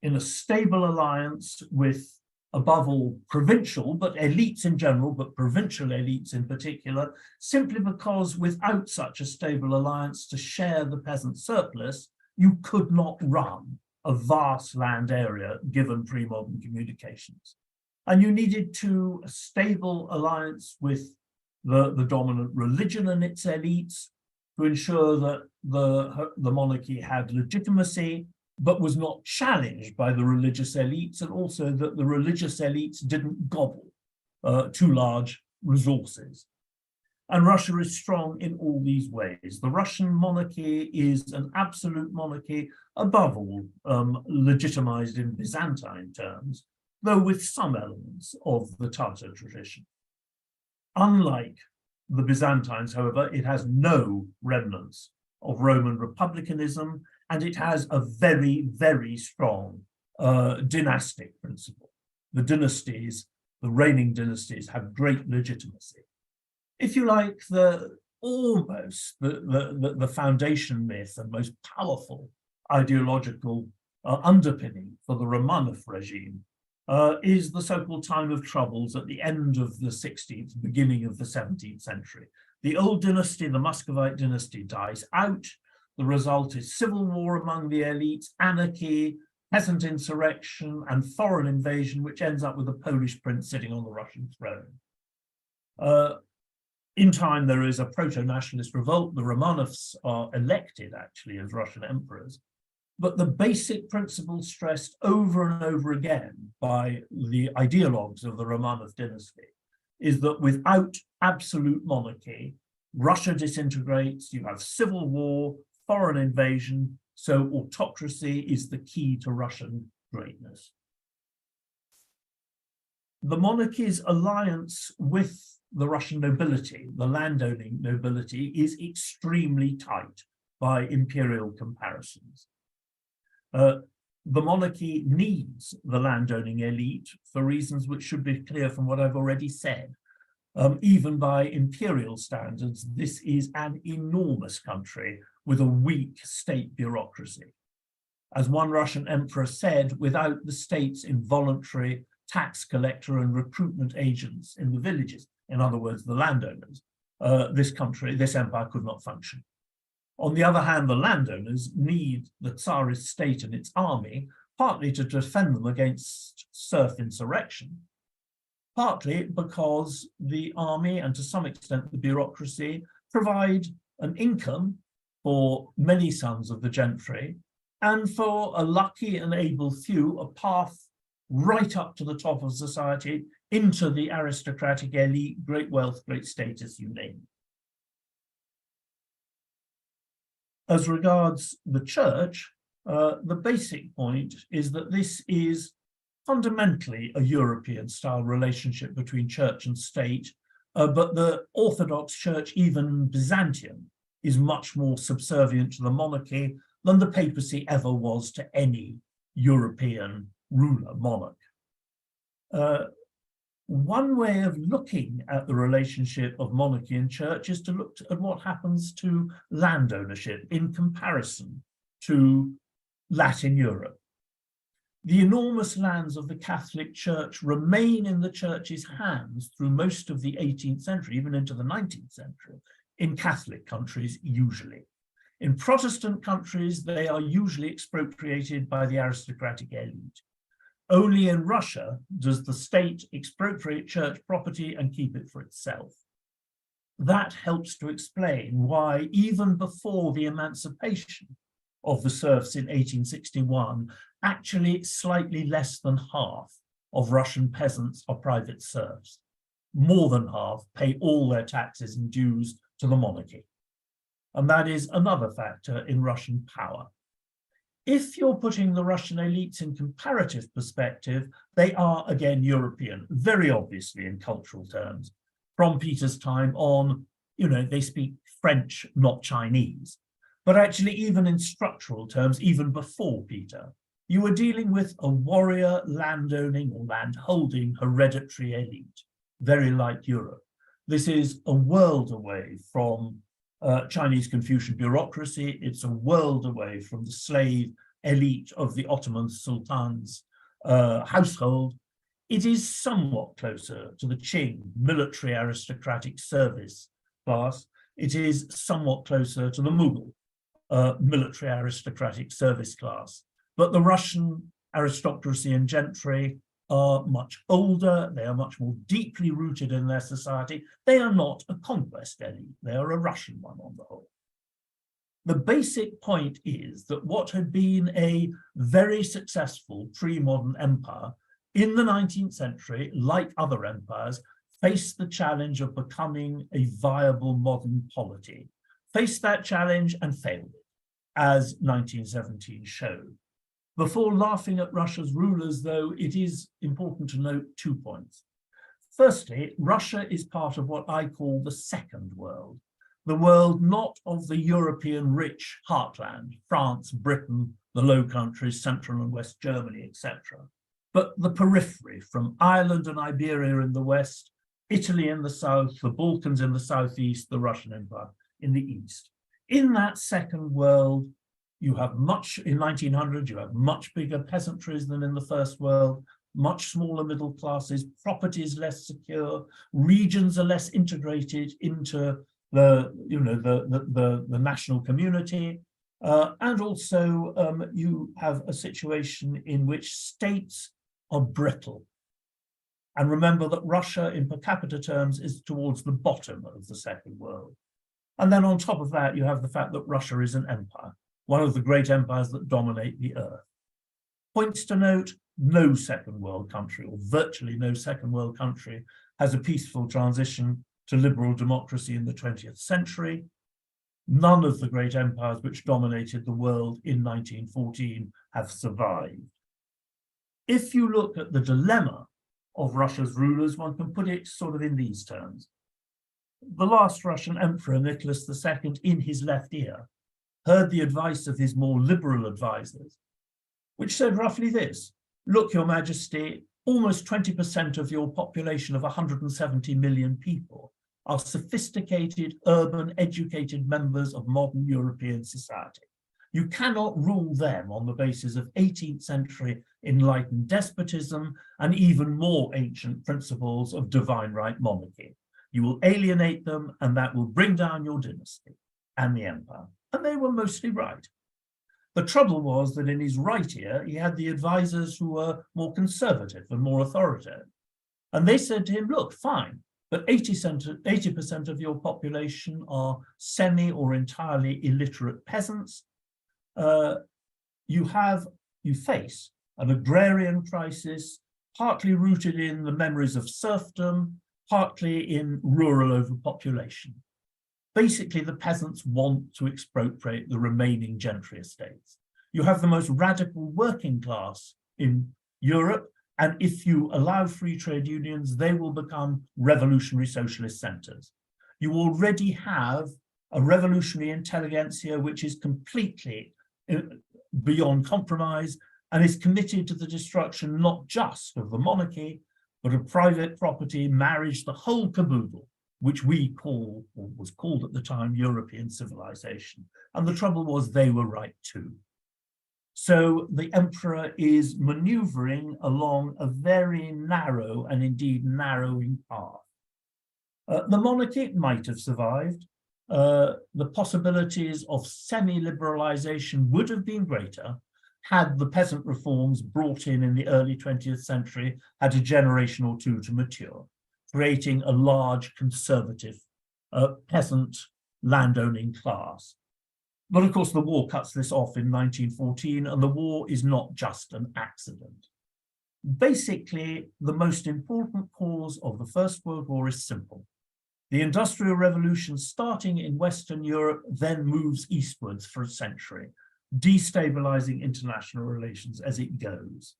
in a stable alliance with, above all, provincial, but elites in general, but provincial elites in particular, simply because without such a stable alliance to share the peasant surplus, you could not run a vast land area given pre-modern communications. And you needed a stable alliance with the dominant religion and its elites to ensure that the monarchy had legitimacy, but was not challenged by the religious elites, and also that the religious elites didn't gobble too large resources. And Russia is strong in all these ways. The Russian monarchy is an absolute monarchy, above all, legitimized in Byzantine terms, though with some elements of the Tatar tradition. Unlike the Byzantines, however, it has no remnants of Roman republicanism, and it has a very, very strong dynastic principle. The dynasties, the reigning dynasties, have great legitimacy. If you like, the foundation myth and most powerful ideological underpinning for the Romanov regime is the so-called time of troubles at the end of the 16th, beginning of the 17th century. The old dynasty, the Muscovite dynasty, dies out. The result is civil war among the elites, anarchy, peasant insurrection, and foreign invasion, which ends up with a Polish prince sitting on the Russian throne. In time, there is a proto-nationalist revolt. The Romanovs are elected, actually, as Russian emperors. But the basic principle stressed over and over again by the ideologues of the Romanov dynasty is that without absolute monarchy, Russia disintegrates, you have civil war, foreign invasion, so autocracy is the key to Russian greatness. The monarchy's alliance with the Russian nobility, the landowning nobility, is extremely tight by imperial comparisons. The monarchy needs the landowning elite for reasons which should be clear from what I've already said. Even by imperial standards, this is an enormous country with a weak state bureaucracy. As one Russian emperor said, without the state's involuntary tax collector and recruitment agents in the villages, in other words, the landowners, this empire could not function. On the other hand, the landowners need the Tsarist state and its army, partly to defend them against serf insurrection, partly because the army and to some extent the bureaucracy provide an income for many sons of the gentry, and for a lucky and able few, a path right up to the top of society, into the aristocratic elite, great wealth, great status, you name it. As regards the church, the basic point is that this is fundamentally a European-style relationship between church and state, but the Orthodox Church, even Byzantium, is much more subservient to the monarchy than the papacy ever was to any European ruler, monarch. One way of looking at the relationship of monarchy and church is to look at what happens to land ownership in comparison to Latin Europe. The enormous lands of the Catholic Church remain in the church's hands through most of the 18th century, even into the 19th century, in Catholic countries usually. In Protestant countries, they are usually expropriated by the aristocratic elite. Only in Russia does the state expropriate church property and keep it for itself. That helps to explain why, even before the emancipation of the serfs in 1861, actually slightly less than half of Russian peasants are private serfs. More than half pay all their taxes and dues to the monarchy. And that is another factor in Russian power. If you're putting the Russian elites in comparative perspective, they are again European, very obviously in cultural terms. From Peter's time on, they speak French, not Chinese. But actually, even in structural terms, even before Peter, you were dealing with a warrior, landowning or landholding hereditary elite, very like Europe. This is a world away from Chinese Confucian bureaucracy. It's a world away from the slave elite of the Ottoman Sultan's household. It is somewhat closer to the Qing military aristocratic service class. It is somewhat closer to the Mughal military aristocratic service class. But the Russian aristocracy and gentry are much older, they are much more deeply rooted in their society. They are not a conquest elite, they are a Russian one on the whole. The basic point is that what had been a very successful pre-modern empire in the 19th century, like other empires, faced the challenge of becoming a viable modern polity, faced that challenge and failed it, as 1917 showed. Before laughing at Russia's rulers, though, it is important to note 2 points. Firstly, Russia is part of what I call the second world, the world not of the European rich heartland, France, Britain, the Low Countries, Central and West Germany, etc., but the periphery from Ireland and Iberia in the west, Italy in the south, the Balkans in the southeast, the Russian Empire in the east. In that second world, you have in 1900, you have much bigger peasantries than in the first world, much smaller middle classes, property is less secure, regions are less integrated into the national community, and also you have a situation in which states are brittle. And remember that Russia in per capita terms is towards the bottom of the second world. And then on top of that, you have the fact that Russia is an empire, one of the great empires that dominate the earth. Points to note, no second world country, or virtually no second world country, has a peaceful transition to liberal democracy in the 20th century. None of the great empires which dominated the world in 1914 have survived. If you look at the dilemma of Russia's rulers, one can put it sort of in these terms. The last Russian emperor, Nicholas II, in his left ear, heard the advice of his more liberal advisors, which said roughly this: look, Your Majesty, almost 20% of your population of 170 million people are sophisticated, urban, educated members of modern European society. You cannot rule them on the basis of 18th century enlightened despotism and even more ancient principles of divine right monarchy. You will alienate them, and that will bring down your dynasty and the empire. And they were mostly right. The trouble was that in his right ear, he had the advisors who were more conservative and more authoritative. And they said to him, look, fine, but 80% of your population are semi or entirely illiterate peasants. You face an agrarian crisis, partly rooted in the memories of serfdom, partly in rural overpopulation. Basically, the peasants want to expropriate the remaining gentry estates. You have the most radical working class in Europe, and if you allow free trade unions, they will become revolutionary socialist centers. You already have a revolutionary intelligentsia which is completely beyond compromise and is committed to the destruction not just of the monarchy, but of private property, marriage, the whole caboodle, which we call, or was called at the time, European civilization. And the trouble was they were right too. So the emperor is maneuvering along a very narrow and indeed narrowing path. The monarchy might have survived. The possibilities of semi-liberalization would have been greater had the peasant reforms brought in the early 20th century had a generation or two to mature, creating a large conservative peasant landowning class. But of course, the war cuts this off in 1914, and the war is not just an accident. Basically, the most important cause of the First World War is simple. The Industrial Revolution, starting in Western Europe, then moves eastwards for a century, destabilizing international relations as it goes.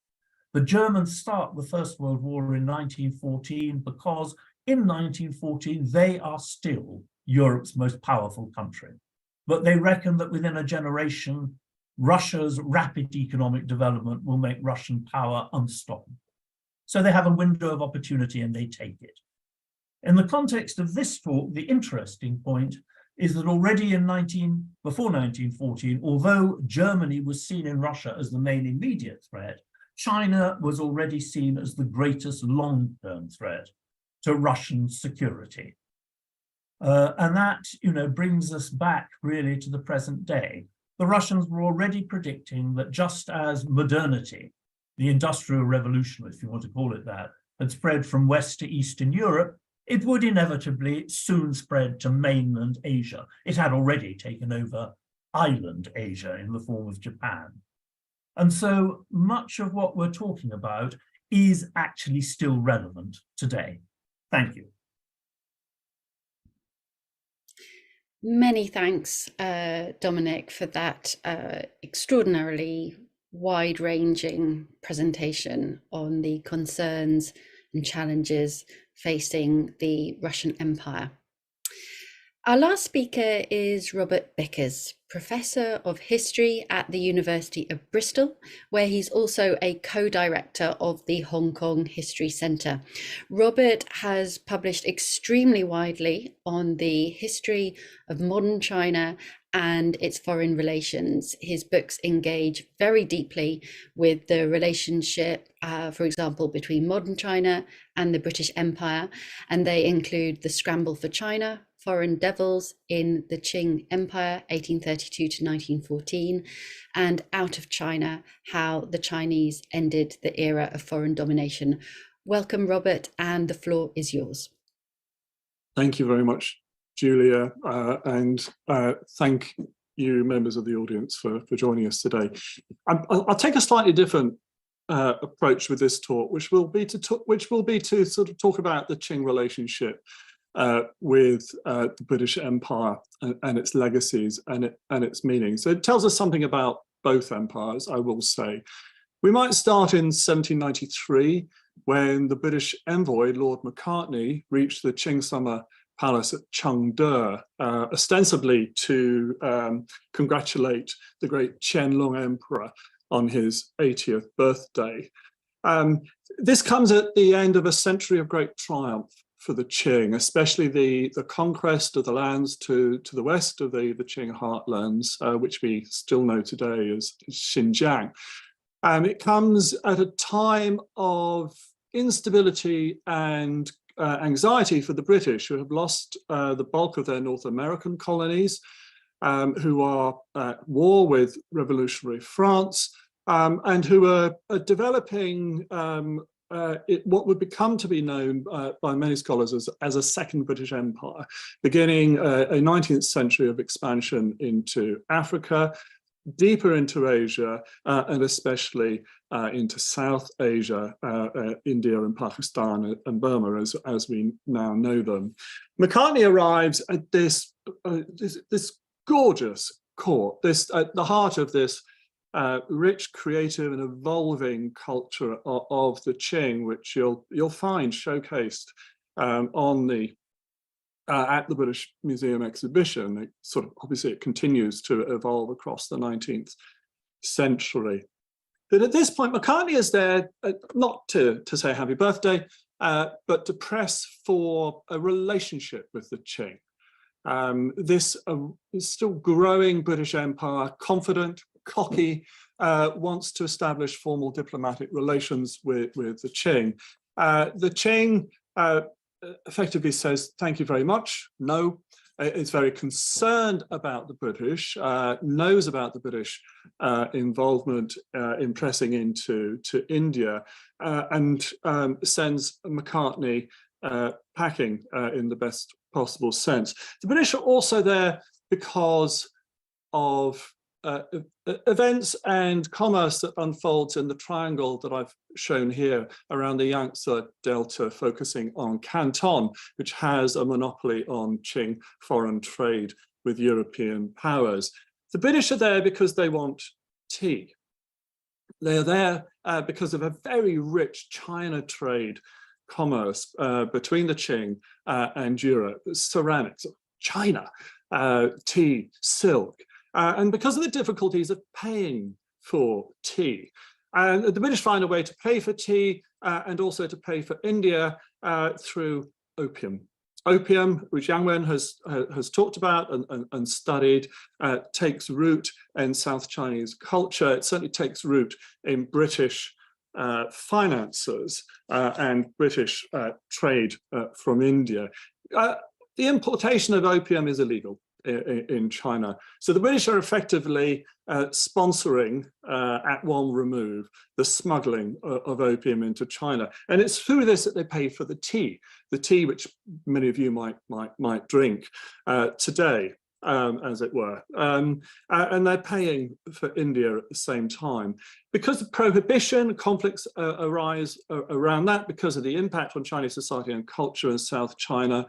The Germans start the First World War in 1914 because in 1914, they are still Europe's most powerful country. But they reckon that within a generation, Russia's rapid economic development will make Russian power unstoppable. So they have a window of opportunity and they take it. In the context of this talk, the interesting point is that already before 1914, although Germany was seen in Russia as the main immediate threat, China was already seen as the greatest long-term threat to Russian security. And that, brings us back really to the present day. The Russians were already predicting that just as modernity, the Industrial Revolution, if you want to call it that, had spread from West to Eastern Europe, it would inevitably soon spread to mainland Asia. It had already taken over island Asia in the form of Japan. And so much of what we're talking about is actually still relevant today. Thank you. Many thanks, Dominic, for that extraordinarily wide-ranging presentation on the concerns and challenges facing the Russian Empire. Our last speaker is Robert Bickers, Professor of History at the University of Bristol, where he's also a co-director of the Hong Kong History Centre. Robert has published extremely widely on the history of modern China and its foreign relations. His books engage very deeply with the relationship, for example, between modern China and the British Empire, and they include The Scramble for China, Foreign Devils in the Qing Empire, 1832 to 1914, and Out of China, How the Chinese Ended the Era of Foreign Domination. Welcome, Robert, and the floor is yours. Thank you very much, Julia, and thank you, members of the audience, for joining us today. I'll take a slightly different approach with this talk, which will be to sort of talk about the Qing relationship with the British Empire and its legacies and its meaning. So it tells us something about both empires, I will say. We might start in 1793, when the British envoy, Lord Macartney, reached the Qing summer palace at Chengde, ostensibly to congratulate the great Qianlong Emperor on his 80th birthday. This comes at the end of a century of great triumph for the Qing, especially the conquest of the lands to the west of the Qing heartlands, which we still know today as Xinjiang. It comes at a time of instability and anxiety for the British, who have lost the bulk of their North American colonies, who are at war with revolutionary France, and who are developing what would become to be known by many scholars as a second British Empire, beginning a 19th century of expansion into Africa, deeper into Asia, and especially into South Asia, India and Pakistan and Burma, as we now know them. Macartney arrives at this gorgeous court, at the heart of this rich, creative, and evolving culture of the Qing, which you'll find showcased at the British Museum exhibition. It obviously it continues to evolve across the 19th century. But at this point, Macartney is there not to say happy birthday, but to press for a relationship with the Qing. This still growing British Empire, confident, cocky, wants to establish formal diplomatic relations with the Qing. The Qing effectively says, thank you very much, no. It's very concerned about the British, knows about the British involvement in pressing into India, and sends Macartney packing in the best possible sense. The British are also there because of events and commerce that unfolds in the triangle that I've shown here around the Yangtze Delta, focusing on Canton, which has a monopoly on Qing foreign trade with European powers. The British are there because they want tea. They are there because of a very rich China trade commerce between the Qing and Europe, ceramics, China, tea, silk. And because of the difficulties of paying for tea. And the British find a way to pay for tea and also to pay for India through opium. Opium, which Yang-Wen has talked about and studied, takes root in South Chinese culture. It certainly takes root in British finances and British trade from India. The importation of opium is illegal in China. So the British are effectively sponsoring at one remove the smuggling of opium into China. And it's through this that they pay for the tea which many of you might drink today, as it were. And they're paying for India at the same time. Because of prohibition, conflicts arise around that because of the impact on Chinese society and culture in South China.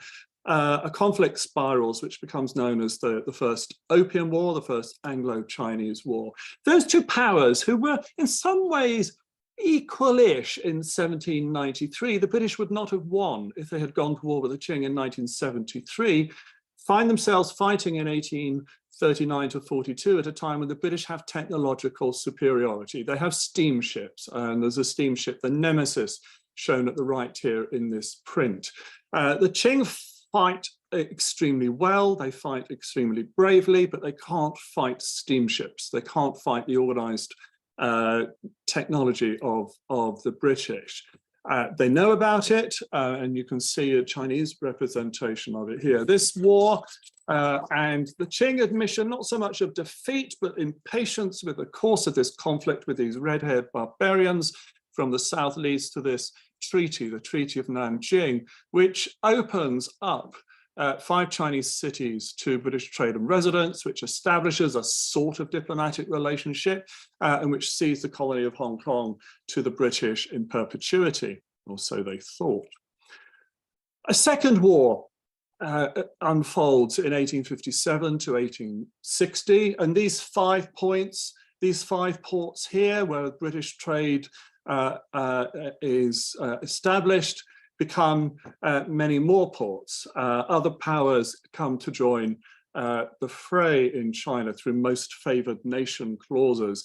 A conflict spirals, which becomes known as the First Opium War, the First Anglo-Chinese War. Those two powers, who were in some ways equal-ish in 1793, the British would not have won if they had gone to war with the Qing in 1973, find themselves fighting in 1839 to 42 at a time when the British have technological superiority. They have steamships, and there's a steamship, the Nemesis, shown at the right here in this print. The Qing fight extremely well, they fight extremely bravely, but they can't fight steamships. They can't fight the organized technology of the British. They know about it, and you can see a Chinese representation of it here. This war and the Qing admission, not so much of defeat, but impatience with the course of this conflict with these red-haired barbarians from the south leads to this treaty, the Treaty of Nanjing, which opens up 5 Chinese cities to British trade and residence, which establishes a sort of diplomatic relationship and which sees the colony of Hong Kong to the British in perpetuity, or so they thought. A second war unfolds in 1857 to 1860, and these 5 points, these 5 ports here where British trade is established, become many more ports. Other powers come to join the fray in China through most favored nation clauses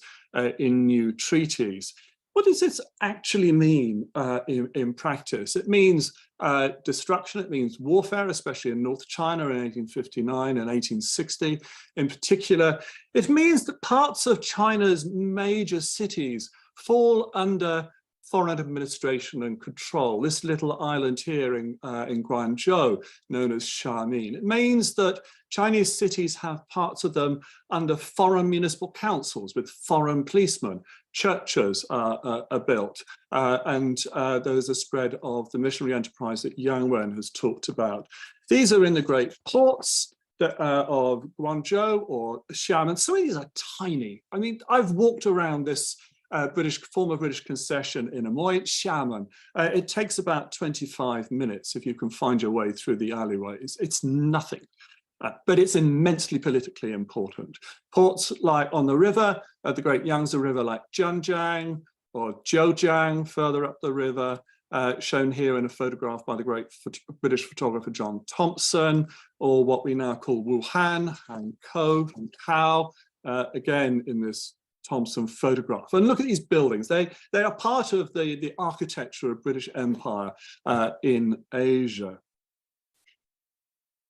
in new treaties. What does this actually mean in practice? It means destruction, it means warfare, especially in North China in 1859 and 1860 in particular. It means that parts of China's major cities fall under foreign administration and control. This little island here in Guangzhou, known as Xiamen. It means that Chinese cities have parts of them under foreign municipal councils with foreign policemen. Churches are built, and there's a spread of the missionary enterprise that Yang-Wen has talked about. These are in the great ports of Guangzhou or Xiamen. Some of these are tiny. I mean, I've walked around this former British concession in Amoy, Xiamen. It takes about 25 minutes if you can find your way through the alleyways. It's nothing, but it's immensely politically important. Ports like on the river, the great Yangtze River, like Zhenjiang or Zhejiang, further up the river, shown here in a photograph by the great British photographer John Thompson, or what we now call Wuhan, Hankou, Hankou, again in this Thompson photograph. And look at these buildings. They are part of the architecture of British Empire in Asia.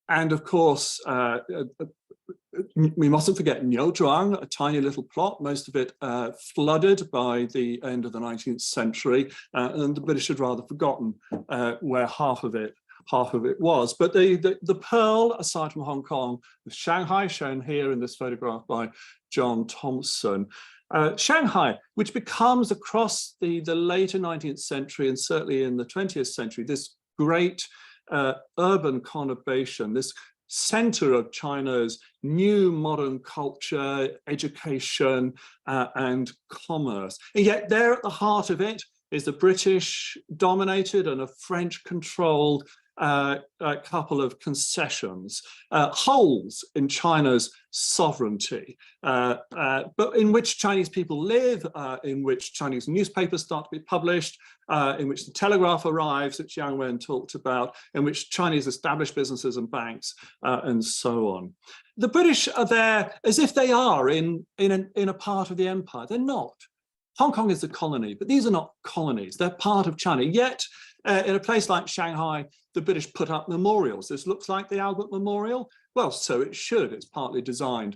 And of course, we mustn't forget Niuzhuang, a tiny little plot, most of it flooded by the end of the 19th century, and the British had rather forgotten where half of it was. But the pearl, aside from Hong Kong, was Shanghai, shown here in this photograph by John Thompson. Shanghai, which becomes across the later 19th century and certainly in the 20th century, this great urban conurbation, this center of China's new modern culture, education, and commerce. And yet there at the heart of it is the British-dominated and a French-controlled couple of concessions, holes in China's sovereignty, but in which Chinese people live, in which Chinese newspapers start to be published, in which the telegraph arrives, which Yang-Wen talked about, in which Chinese established businesses and banks, and so on. The British are there as if they are in a part of the empire. They're not. Hong Kong is a colony, but these are not colonies. They're part of China. Yet, in a place like Shanghai, the British put up memorials. This looks like the Albert Memorial. Well, so it should. It's partly designed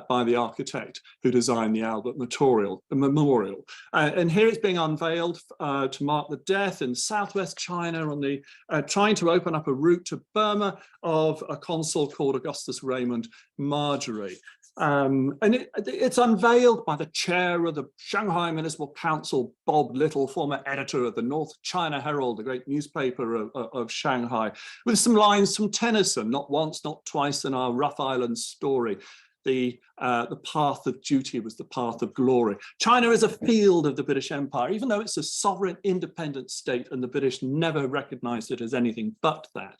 by the architect who designed the Albert Memorial. And here it's being unveiled to mark the death in southwest China on the trying to open up a route to Burma of a consul called Augustus Raymond Marjorie. And it's unveiled by the chair of the Shanghai Municipal Council, Bob Little, former editor of the North China Herald, the great newspaper of Shanghai, with some lines from Tennyson, not once, not twice in our Rough Island story. The path of duty was the path of glory. China is a field of the British Empire, even though it's a sovereign, independent state, and the British never recognized it as anything but that.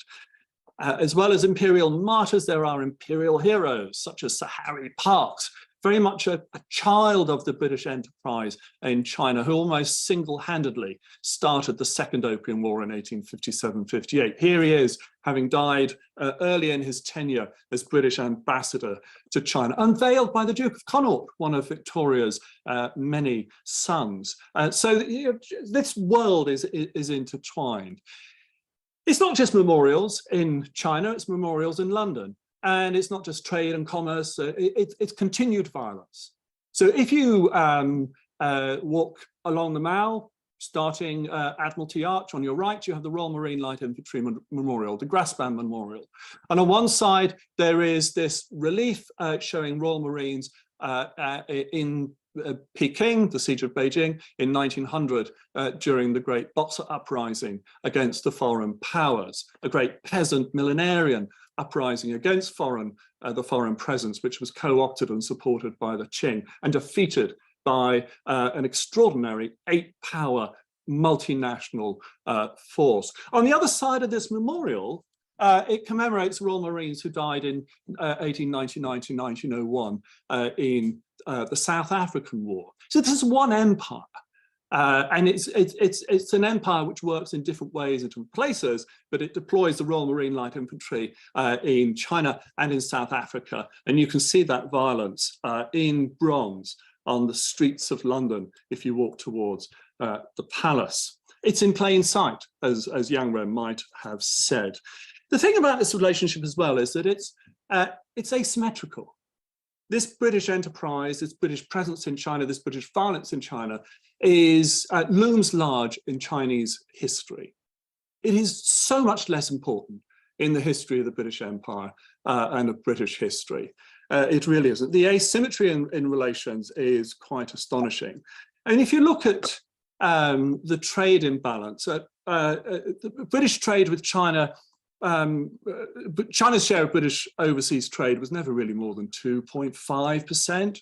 As well as imperial martyrs, there are imperial heroes, such as Sir Harry Parkes, very much a child of the British enterprise in China, who almost single-handedly started the Second Opium War in 1857-58. Here he is, having died early in his tenure as British ambassador to China, unveiled by the Duke of Connaught, one of Victoria's many sons. So this world is intertwined. It's not just memorials in China, it's memorials in London. And it's not just trade and commerce, it's continued violence. So if you walk along the Mall, starting Admiralty Arch on your right, you have the Royal Marine Light Infantry Memorial, the Graspan Memorial. And on one side, there is this relief showing Royal Marines in Peking, the siege of Beijing, in 1900 during the Great Boxer Uprising against the foreign powers, a great peasant millenarian uprising against the foreign presence, which was co-opted and supported by the Qing and defeated by an extraordinary 8-power multinational force. On the other side of this memorial, it commemorates Royal Marines who died in 1899 to 1901 in the South African War. So this is one empire, and it's an empire which works in different ways in different places, but it deploys the Royal Marine Light Infantry in China and in South Africa, and you can see that violence in bronze on the streets of London if you walk towards the palace. It's in plain sight, as Yang-Wen might have said. The thing about this relationship as well is that it's asymmetrical. This British enterprise, this British presence in China, this British violence in China looms large in Chinese history. It is so much less important in the history of the British Empire and of British history. It really isn't. The asymmetry in relations is quite astonishing. And if you look at the trade imbalance, the British trade with China, China's share of British overseas trade was never really more than 2.5%.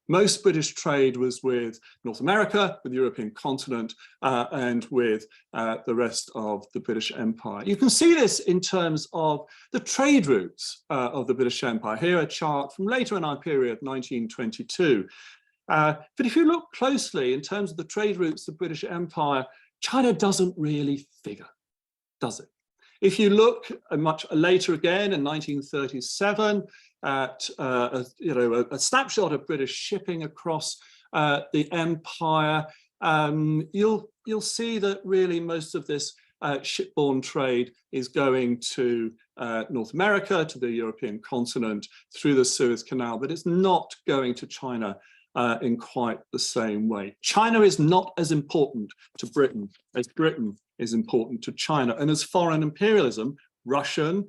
Most British trade was with North America, with the European continent, and with the rest of the British Empire. You can see this in terms of the trade routes of the British Empire. Here a chart from later in our period, 1922. But if you look closely in terms of the trade routes of the British Empire, China doesn't really figure, does it? If you look much later again in 1937 at a snapshot of British shipping across the empire, you'll see that really most of this shipborne trade is going to North America, to the European continent, through the Suez Canal, but it's not going to China in quite the same way. China is not as important to Britain as Britain is important to China. And as foreign imperialism, Russian,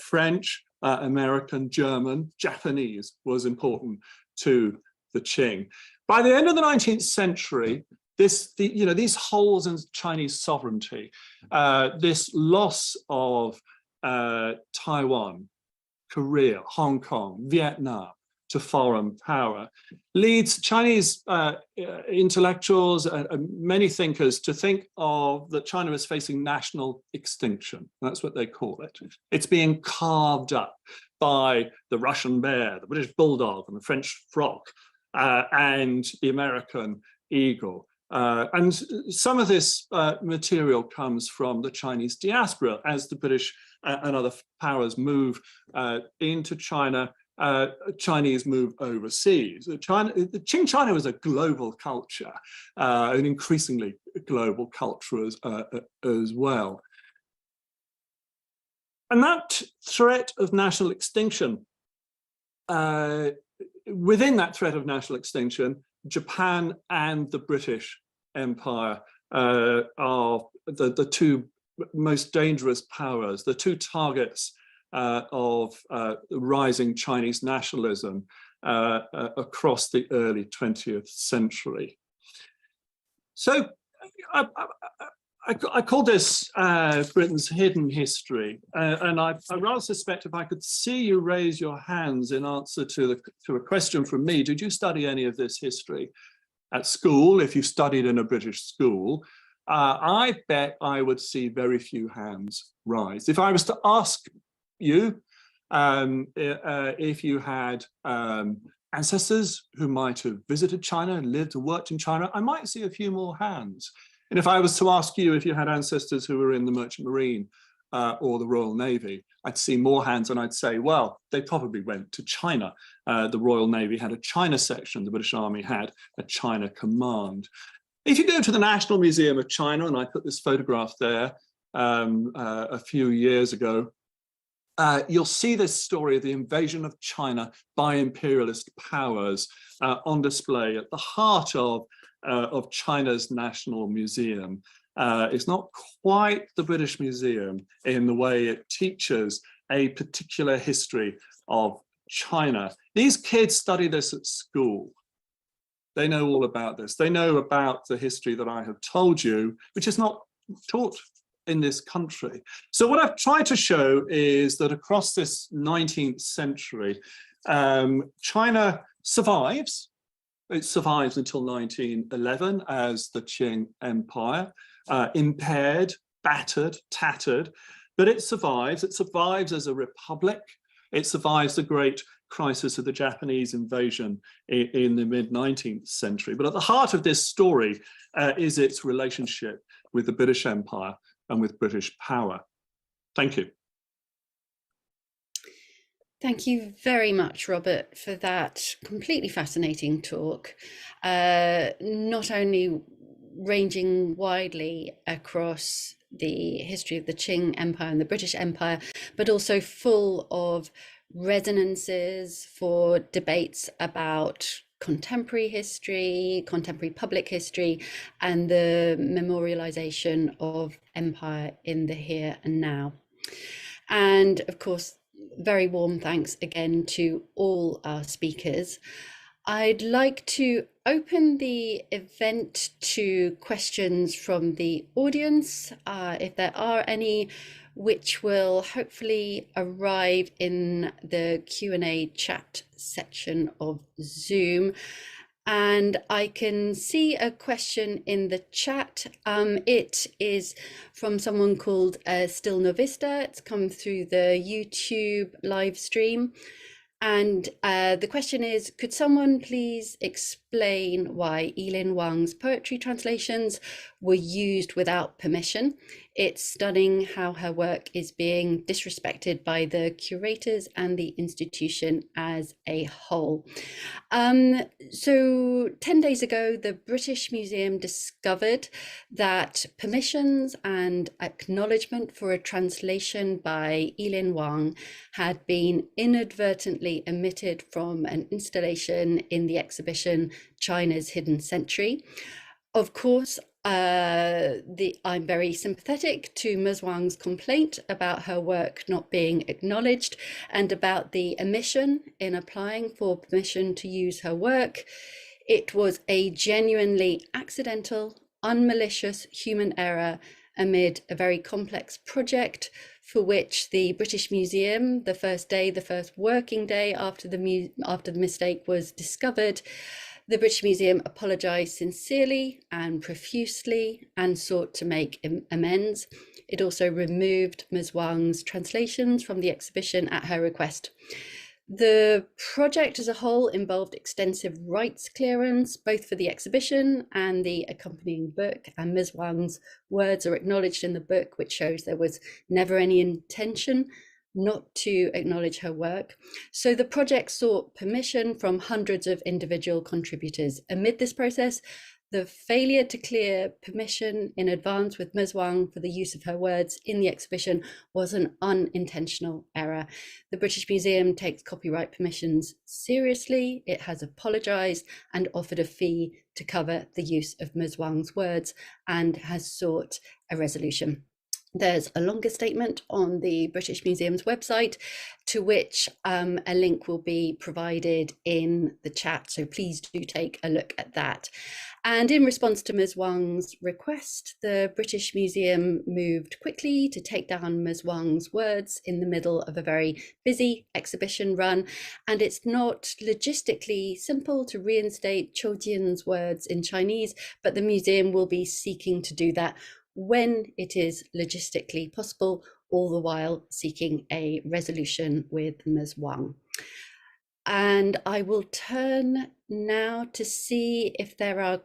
French, American, German, Japanese was important to the Qing. By the end of the 19th century, these holes in Chinese sovereignty, this loss of Taiwan, Korea, Hong Kong, Vietnam, to foreign power, leads Chinese intellectuals and many thinkers to think of that China is facing national extinction. That's what they call it. It's being carved up by the Russian bear, the British bulldog, and the French frog, and the American eagle. And some of this material comes from the Chinese diaspora as the British and other powers move into China. Chinese move overseas. Qing China was a global culture, an increasingly global culture as well. And that threat of national extinction, within that threat of national extinction, Japan and the British Empire are the two most dangerous powers, the two targets of rising Chinese nationalism across the early 20th century. So I call this Britain's hidden history, and I rather suspect if I could see you raise your hands in answer to a question from me, did you study any of this history at school? If you studied in a British school, I bet I would see very few hands rise. If I was to ask you, if you had ancestors who might have visited China and lived and worked in China, I might see a few more hands. And if I was to ask you if you had ancestors who were in the Merchant Marine or the Royal Navy, I'd see more hands and I'd say, well, they probably went to China. The Royal Navy had a China section, the British Army had a China command. If you go to the National Museum of China, and I put this photograph there a few years ago, you'll see this story of the invasion of China by imperialist powers on display at the heart of China's National Museum. It's not quite the British Museum in the way it teaches a particular history of China. These kids study this at school. They know all about this. They know about the history that I have told you, which is not taught in this country. So what I've tried to show is that across this 19th century, China survives. It survives until 1911 as the Qing Empire, impaired, battered, tattered, but it survives. It survives as a republic. It survives the great crisis of the Japanese invasion in the mid-19th century. But at the heart of this story is its relationship with the British Empire and with British power. Thank you. Thank you very much, Robert, for that completely fascinating talk. Not only ranging widely across the history of the Qing Empire and the British Empire, but also full of resonances for debates about contemporary history, contemporary public history, and the memorialization of empire in the here and now. And of course, very warm thanks again to all our speakers. I'd like to open the event to questions from the audience, if there are any, which will hopefully arrive in the Q&A chat section of Zoom. And I can see a question in the chat. It is from someone called Still Novista. It's come through the YouTube live stream. And the question is, could someone please explain why Yilin Wang's poetry translations were used without permission? It's stunning how her work is being disrespected by the curators and the institution as a whole. So 10 days ago, the British Museum discovered that permissions and acknowledgement for a translation by Yilin Wang had been inadvertently omitted from an installation in the exhibition China's Hidden Century. Of course, I'm very sympathetic to Ms. Wang's complaint about her work not being acknowledged and about the omission in applying for permission to use her work. It was a genuinely accidental, unmalicious human error amid a very complex project for which the British Museum, the first working day after the mistake was discovered, the British Museum apologised sincerely and profusely and sought to make amends. It also removed Ms. Wang's translations from the exhibition at her request. The project as a whole involved extensive rights clearance, both for the exhibition and the accompanying book, and Ms. Wang's words are acknowledged in the book, which shows there was never any intention not to acknowledge her work. So the project sought permission from hundreds of individual contributors. Amid this process, the failure to clear permission in advance with Ms. Wang for the use of her words in the exhibition was an unintentional error. The British Museum takes copyright permissions seriously. It has apologised and offered a fee to cover the use of Ms. Wang's words and has sought a resolution. There's a longer statement on the British Museum's website, to which a link will be provided in the chat, so please do take a look at that. And in response to Ms. Wang's request, the British Museum moved quickly to take down Ms. Wang's words in the middle of a very busy exhibition run, and it's not logistically simple to reinstate Qiu Jian's words in Chinese, but the museum will be seeking to do that when it is logistically possible, all the while seeking a resolution with Ms. Wang. And I will turn now to see if there are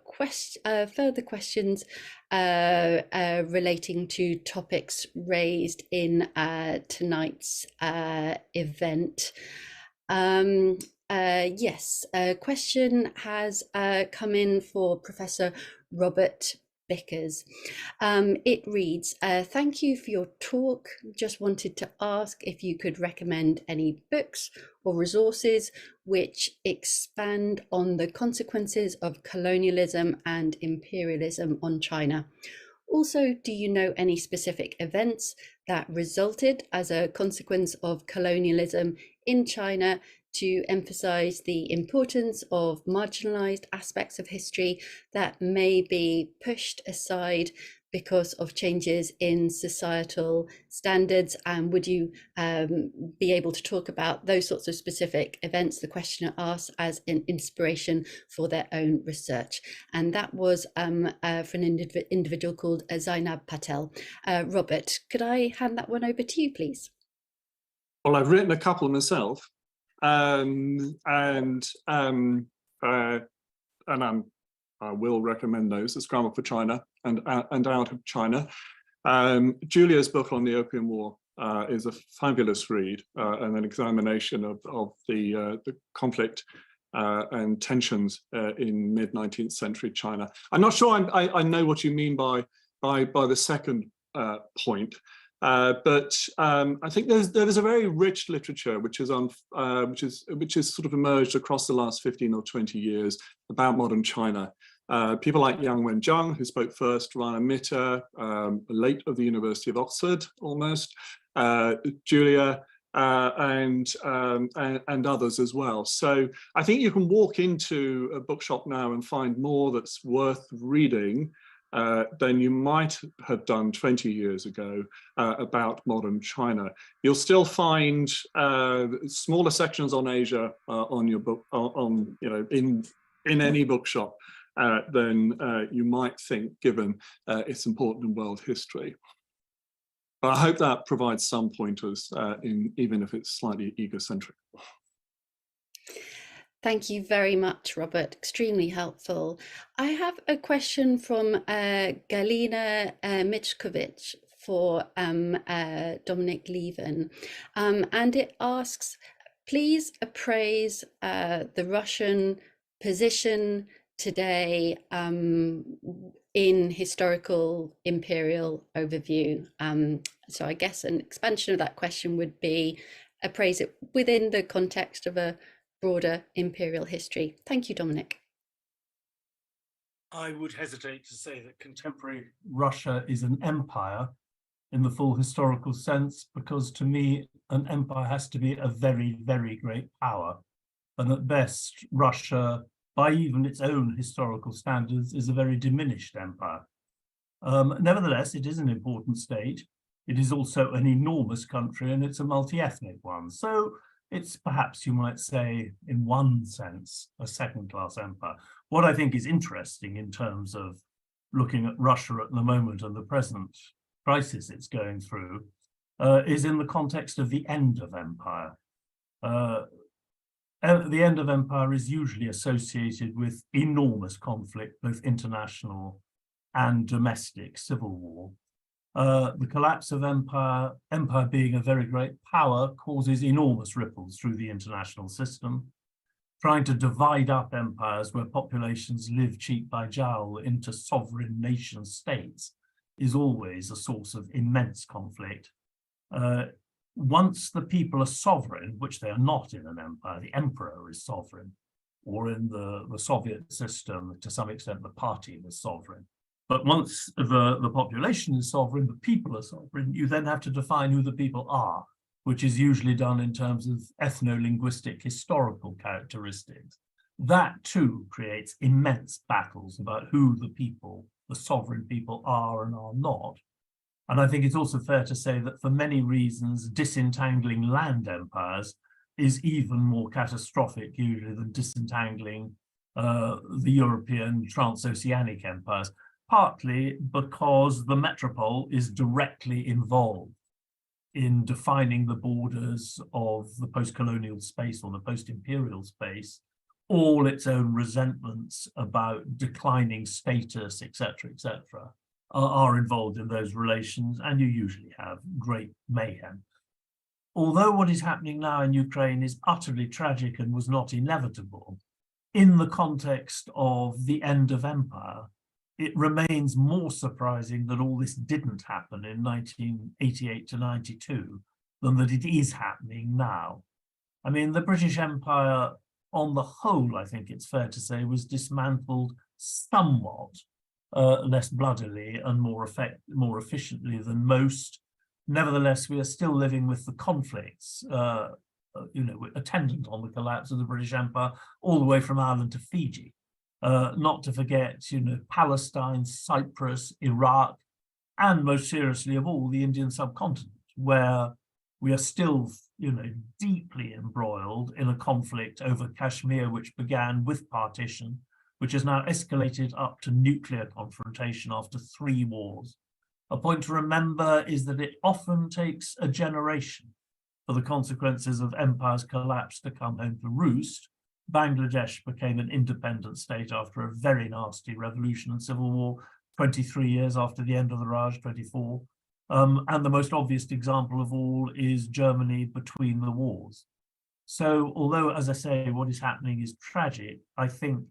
further questions relating to topics raised in tonight's event. Yes, a question has come in for Professor Robert Bickers. It reads, thank you for your talk. Just wanted to ask if you could recommend any books or resources which expand on the consequences of colonialism and imperialism on China. Also, do you know any specific events that resulted as a consequence of colonialism in China to emphasize the importance of marginalized aspects of history that may be pushed aside because of changes in societal standards? And would you be able to talk about those sorts of specific events the questioner asks as an inspiration for their own research? And that was for an individual called Zainab Patel. Robert, could I hand that one over to you, please? Well, I've written a couple myself. I will recommend those as Grammar for China and Out of China. Julia's book on the Opium War is a fabulous read and an examination of the conflict and tensions in mid-19th century China. I'm not sure I know what you mean by the second point, but I think there is a very rich literature which is sort of emerged across the last 15 or 20 years about modern China. People like Yang-Wen Zheng, who spoke first, Rainer Mitter, late of the University of Oxford, almost, Julia, and others as well. So I think you can walk into a bookshop now and find more that's worth reading than you might have done 20 years ago about modern China. You'll still find smaller sections on Asia on your book, in any bookshop than you might think, given its importance in world history. But I hope that provides some pointers, even if it's slightly egocentric. Thank you very much, Robert. Extremely helpful. I have a question from Galina Michkovic for Dominic Lieven, and it asks, please appraise the Russian position today in historical imperial overview. So I guess an expansion of that question would be appraise it within the context of a broader imperial history. Thank you, Dominic. I would hesitate to say that contemporary Russia is an empire in the full historical sense, because to me, an empire has to be a very, very great power. And at best, Russia, by even its own historical standards, is a very diminished empire. Nevertheless, it is an important state. It is also an enormous country, and it's a multi-ethnic one. So it's perhaps, you might say, in one sense, a second-class empire. What I think is interesting in terms of looking at Russia at the moment and the present crisis it's going through is in the context of the end of empire. The end of empire is usually associated with enormous conflict, both international and domestic, civil war. The collapse of empire being a very great power, causes enormous ripples through the international system. Trying to divide up empires where populations live cheek by jowl into sovereign nation states is always a source of immense conflict. Once the people are sovereign, which they are not in an empire, the emperor is sovereign, or in the Soviet system, to some extent, the party was sovereign. But once the population is sovereign, the people are sovereign, you then have to define who the people are, which is usually done in terms of ethno-linguistic historical characteristics. That too creates immense battles about who the people, the sovereign people, are and are not. And I think it's also fair to say that for many reasons, disentangling land empires is even more catastrophic usually than disentangling the European transoceanic empires, partly because the metropole is directly involved in defining the borders of the post-colonial space or the post-imperial space, all its own resentments about declining status, etc., are involved in those relations, and you usually have great mayhem. Although what is happening now in Ukraine is utterly tragic and was not inevitable, in the context of the end of empire, it remains more surprising that all this didn't happen in 1988 to 92 than that it is happening now. I mean, the British Empire, on the whole, I think it's fair to say, was dismantled somewhat less bloodily and more efficiently than most. Nevertheless, we are still living with the conflicts, attendant on the collapse of the British Empire, all the way from Ireland to Fiji. Not to forget, Palestine, Cyprus, Iraq, and most seriously of all, the Indian subcontinent, where we are still, deeply embroiled in a conflict over Kashmir, which began with partition, which has now escalated up to nuclear confrontation after 3 wars. A point to remember is that it often takes a generation for the consequences of empire's collapse to come home to roost. Bangladesh became an independent state after a very nasty revolution and civil war, 23 years after the end of the Raj, 24. And the most obvious example of all is Germany between the wars. So although, as I say, what is happening is tragic, I think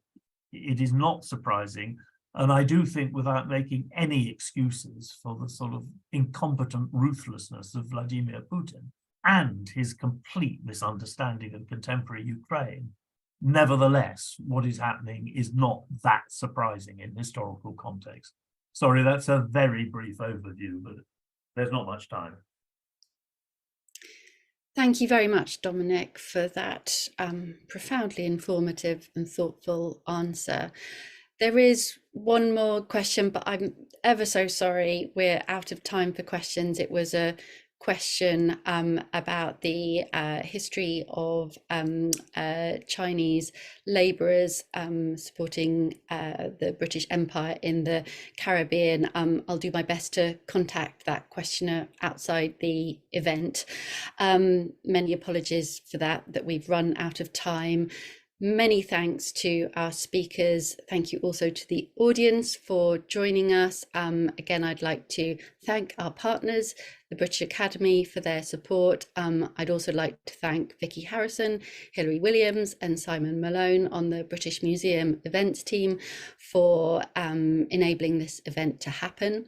it is not surprising. And I do think, without making any excuses for the sort of incompetent ruthlessness of Vladimir Putin and his complete misunderstanding of contemporary Ukraine, nevertheless, what is happening is not that surprising in historical context. Sorry, that's a very brief overview, but there's not much time. Thank you very much, Dominic, for that profoundly informative and thoughtful answer. There is one more question, but I'm ever so sorry, we're out of time for questions. It was a question about the history of Chinese labourers supporting the British Empire in the Caribbean. I'll do my best to contact that questioner outside the event. Many apologies for that we've run out of time. Many thanks to our speakers. Thank you also to the audience for joining us. Again, I'd like to thank our partners, the British Academy, for their support. I'd also like to thank Vicky Harrison, Hilary Williams and Simon Malone on the British Museum events team for enabling this event to happen.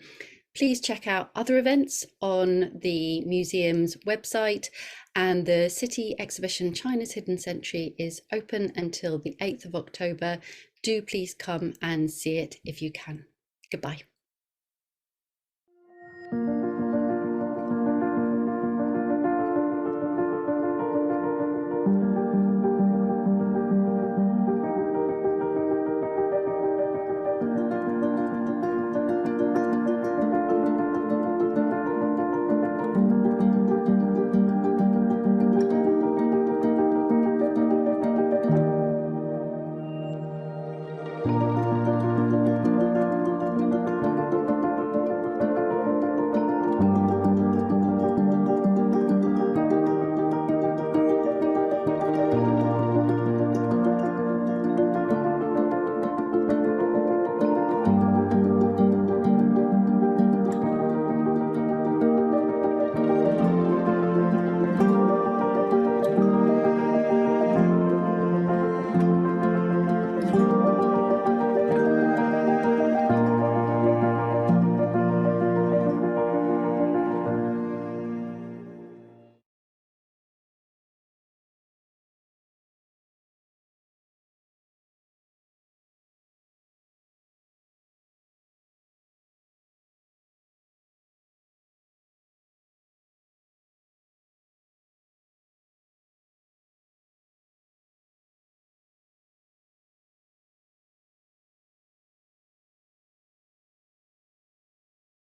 Please check out other events on the museum's website, and the Citi exhibition China's Hidden Century is open until the 8th of October. Do please come and see it if you can. Goodbye.